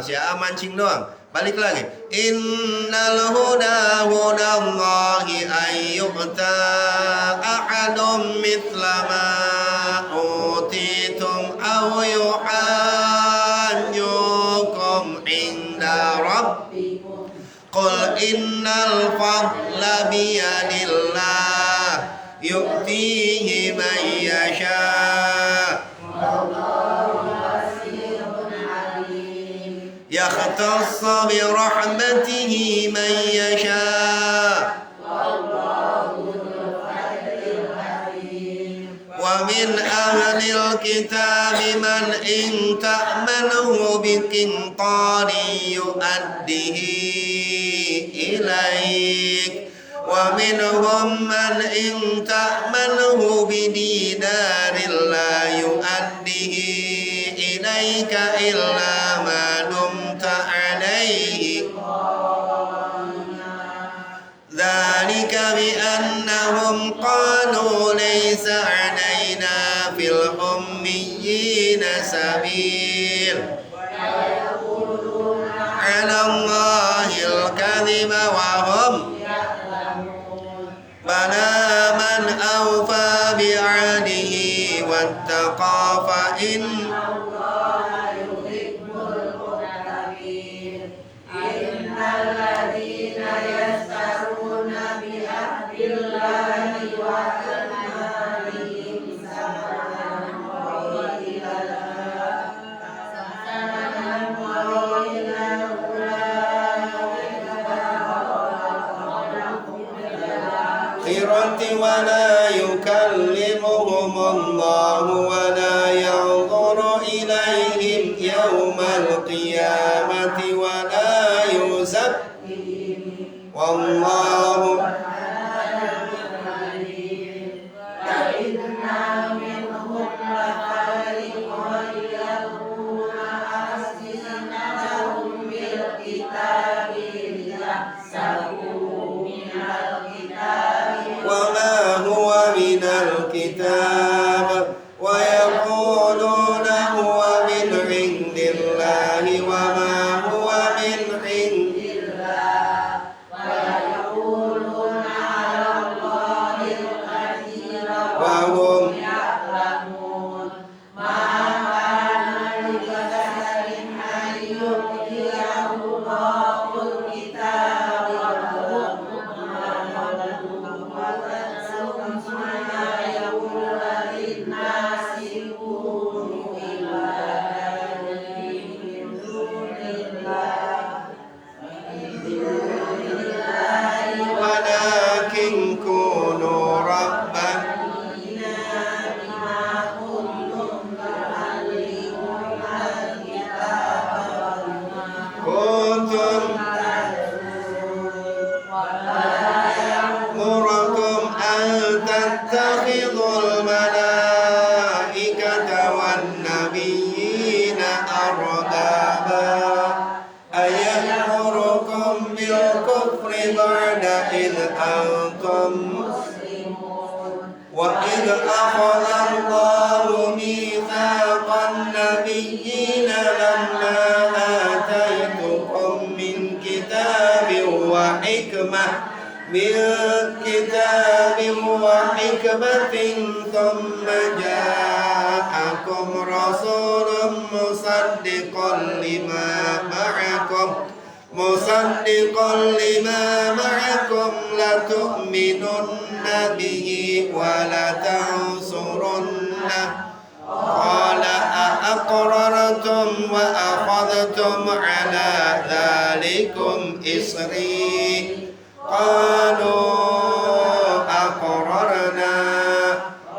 Si A mancing doang. Balik lagi. Innal huda hudallahi ayyu'ta ahadum mithla ma utitum aw yuhajjukum inda rabbikum qul innal fadla biyadillah yu'tihi man yasha يختص برحمته من يشاء ومن أهل الكتاب من إن تأمنه بقنطار يؤديه إليك ومنهم من إن تأمنه بدينار لا يؤديه إليك إلا ما دمت عليه ذلك بأنهم قالوا ليس علينا في الأميين سبيل على الله الكذب وهم بلى من أوفى بعهده واتقى فإن ولا يكلمهم الله ولا ينظر إليهم يوم القيامة ولا يزكيهم والله وما هو من كتاب وحكمة ثم جاءكم رسول مصدقا لما معكم لتؤمنن به ولتنصرنه قال أأقررتم وأخذتم على ذلكم إصري قالوا أقررنا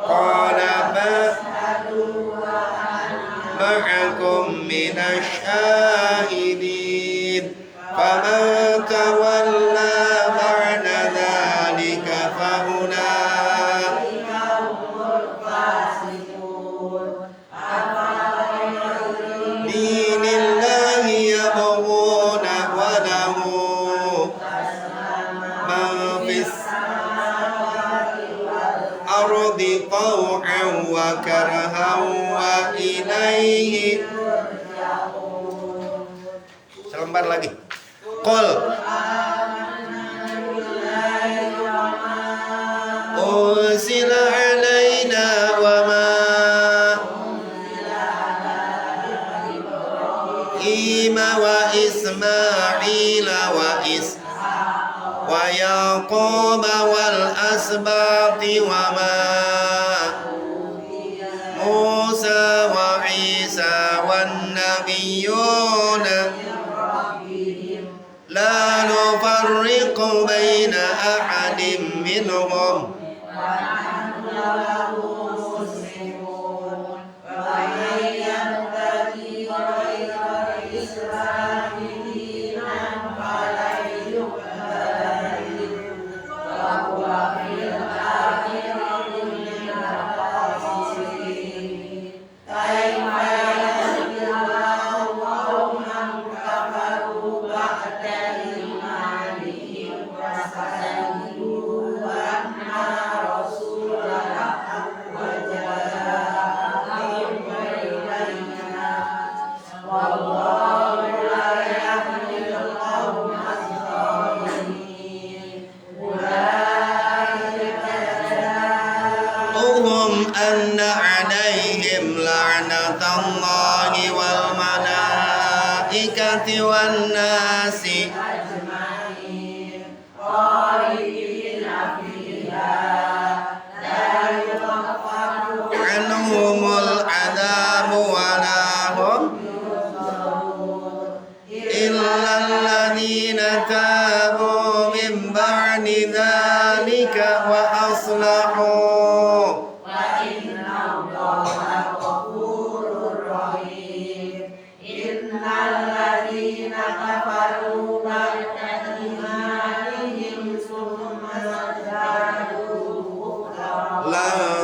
قال معكم من الشاهدين فمن تولى بعد ذلك فأولئك هم الفاسقون دين الله يبغون وله من في الأرض طوعا وكرها وإليه selembar lagi. Qul unzila alaina wa ma Ima wa Ismaila wa Yaqub wal asbaqi wa ma Musa wa Isa wan nabiyyuna la nufarriqu baina ahadin minhum أن عليهم لعنة الله والملائكة والناس أجمعين خالدين فيها لا يخفف عنهم العذاب ولا هم ينصرون إلا الذين تابوا من بعد ذلك وأصلحوا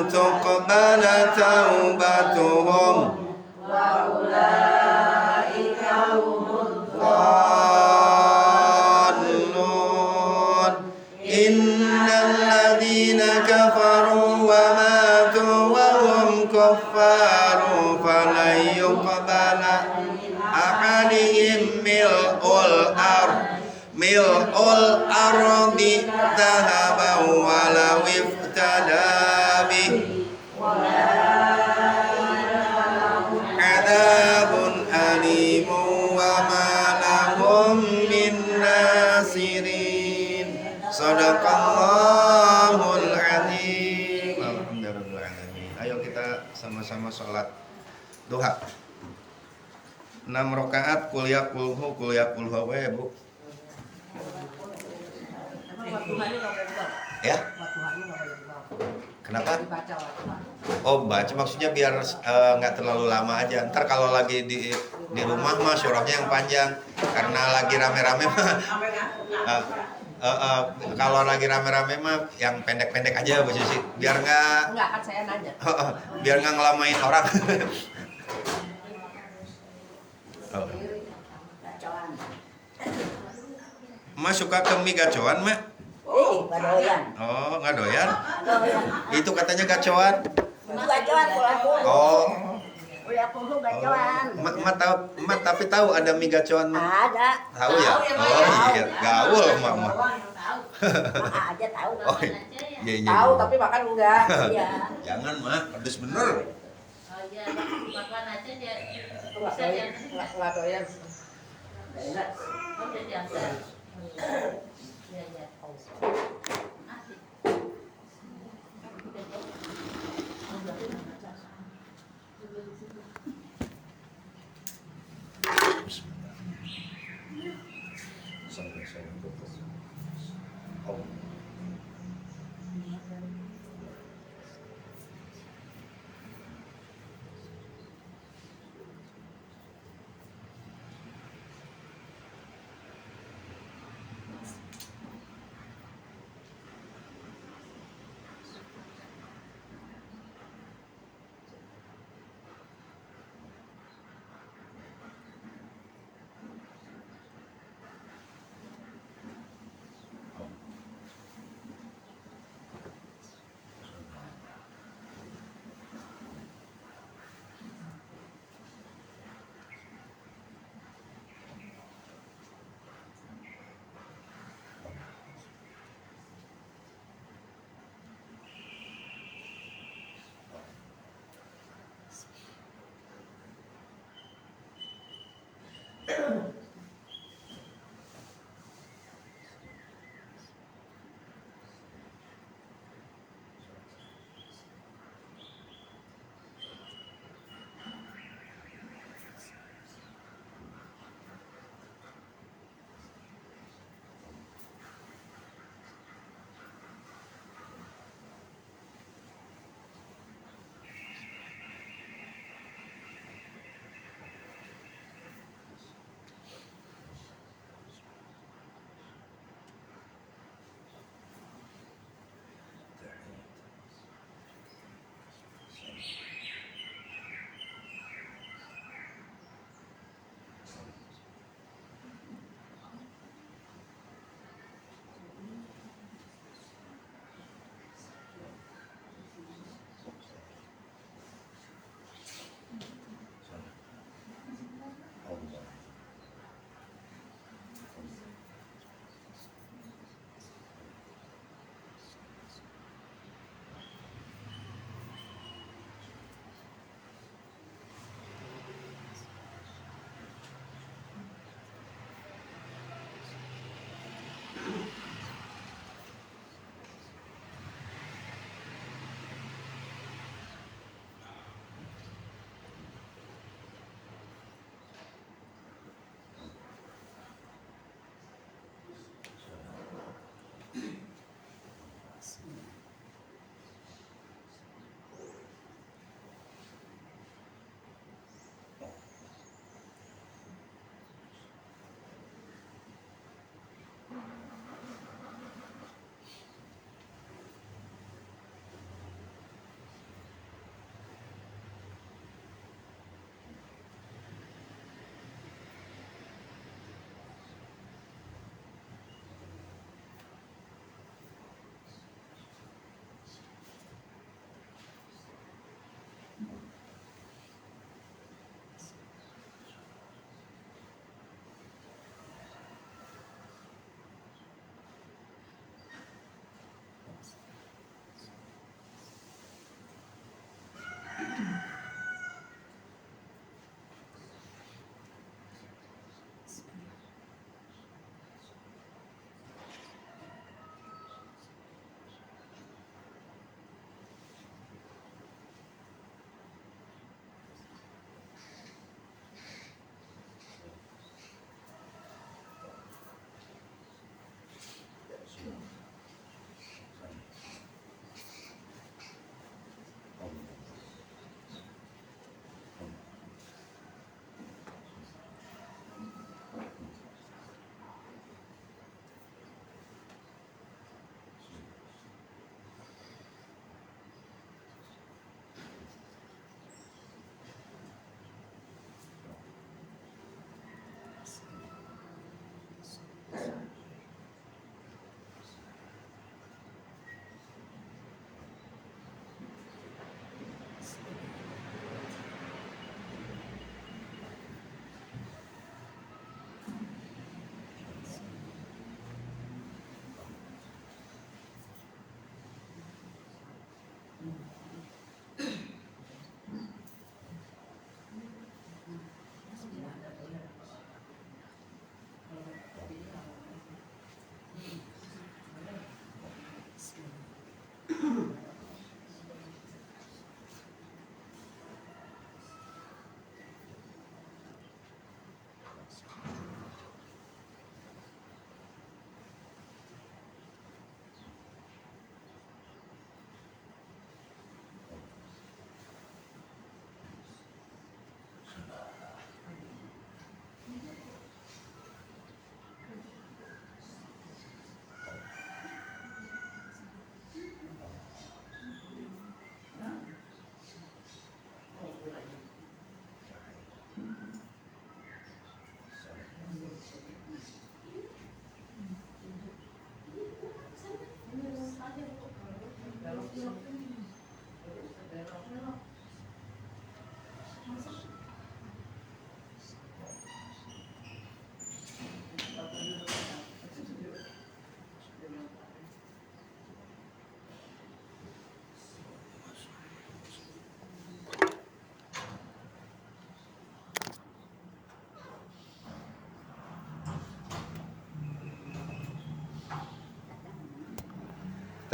تقبل توبتهم وأولئك هم الضالون إن الذين كفروا وماتوا وهم كفار فلن يقبل أحدهم ملء الأرض ذهبا ولو افتدى به عذاب أليم وما لهم من ناصرين صدق Allahul Azim. Alhamdulillahirrahmanirrahim. Ayo kita sama-sama sholat duha 6 rakaat kuliah kulhu ya Bu. Ya? Kenapa? Oh, baca maksudnya biar nggak terlalu lama aja. Ntar kalau lagi di rumah mah surahnya yang panjang. Karena lagi rame-rame mah. Kalau lagi rame-rame mah yang pendek-pendek aja Bu Susi. Biar nggak. Enggak, kan saya nanya. Biar nggak ngelamain orang. Mas suka ke mie gacoan, Mak? Nggak doyan. Oh, nggak doyan? Itu katanya gacoan. Gacoan kalau aku. Oh. Udah aku gacoan. Mak tapi tahu ada mie gacoan, Mak? Ada. Tahu ya? Oh iya, gaul, Mama. Makan aja tahu. Oh, iya iya. Tahu iya. tapi makan enggak. Iya. Jangan mah, pedes bener. Oh iya, makan aja dia Enggak bisa doyan. diantar. Enggak doyan. Oh, dia diantar. Iya, iya. Asik. Bismillah. Sampai saya tutup. Oh.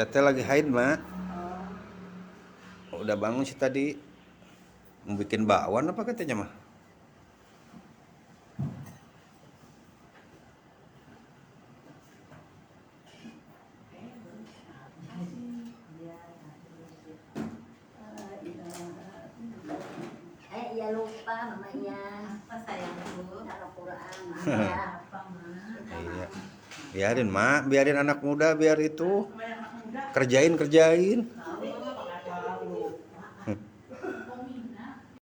Teteh lagi haid, Mak. Udah bangun sih tadi. Mau bikin bakwan apa katanya, Mah? Ya lupa mamanya. Apa sayangku? Taruh Quran. Apa mah? Iya. Biarin, Mak, biarin anak muda biar itu kerjain.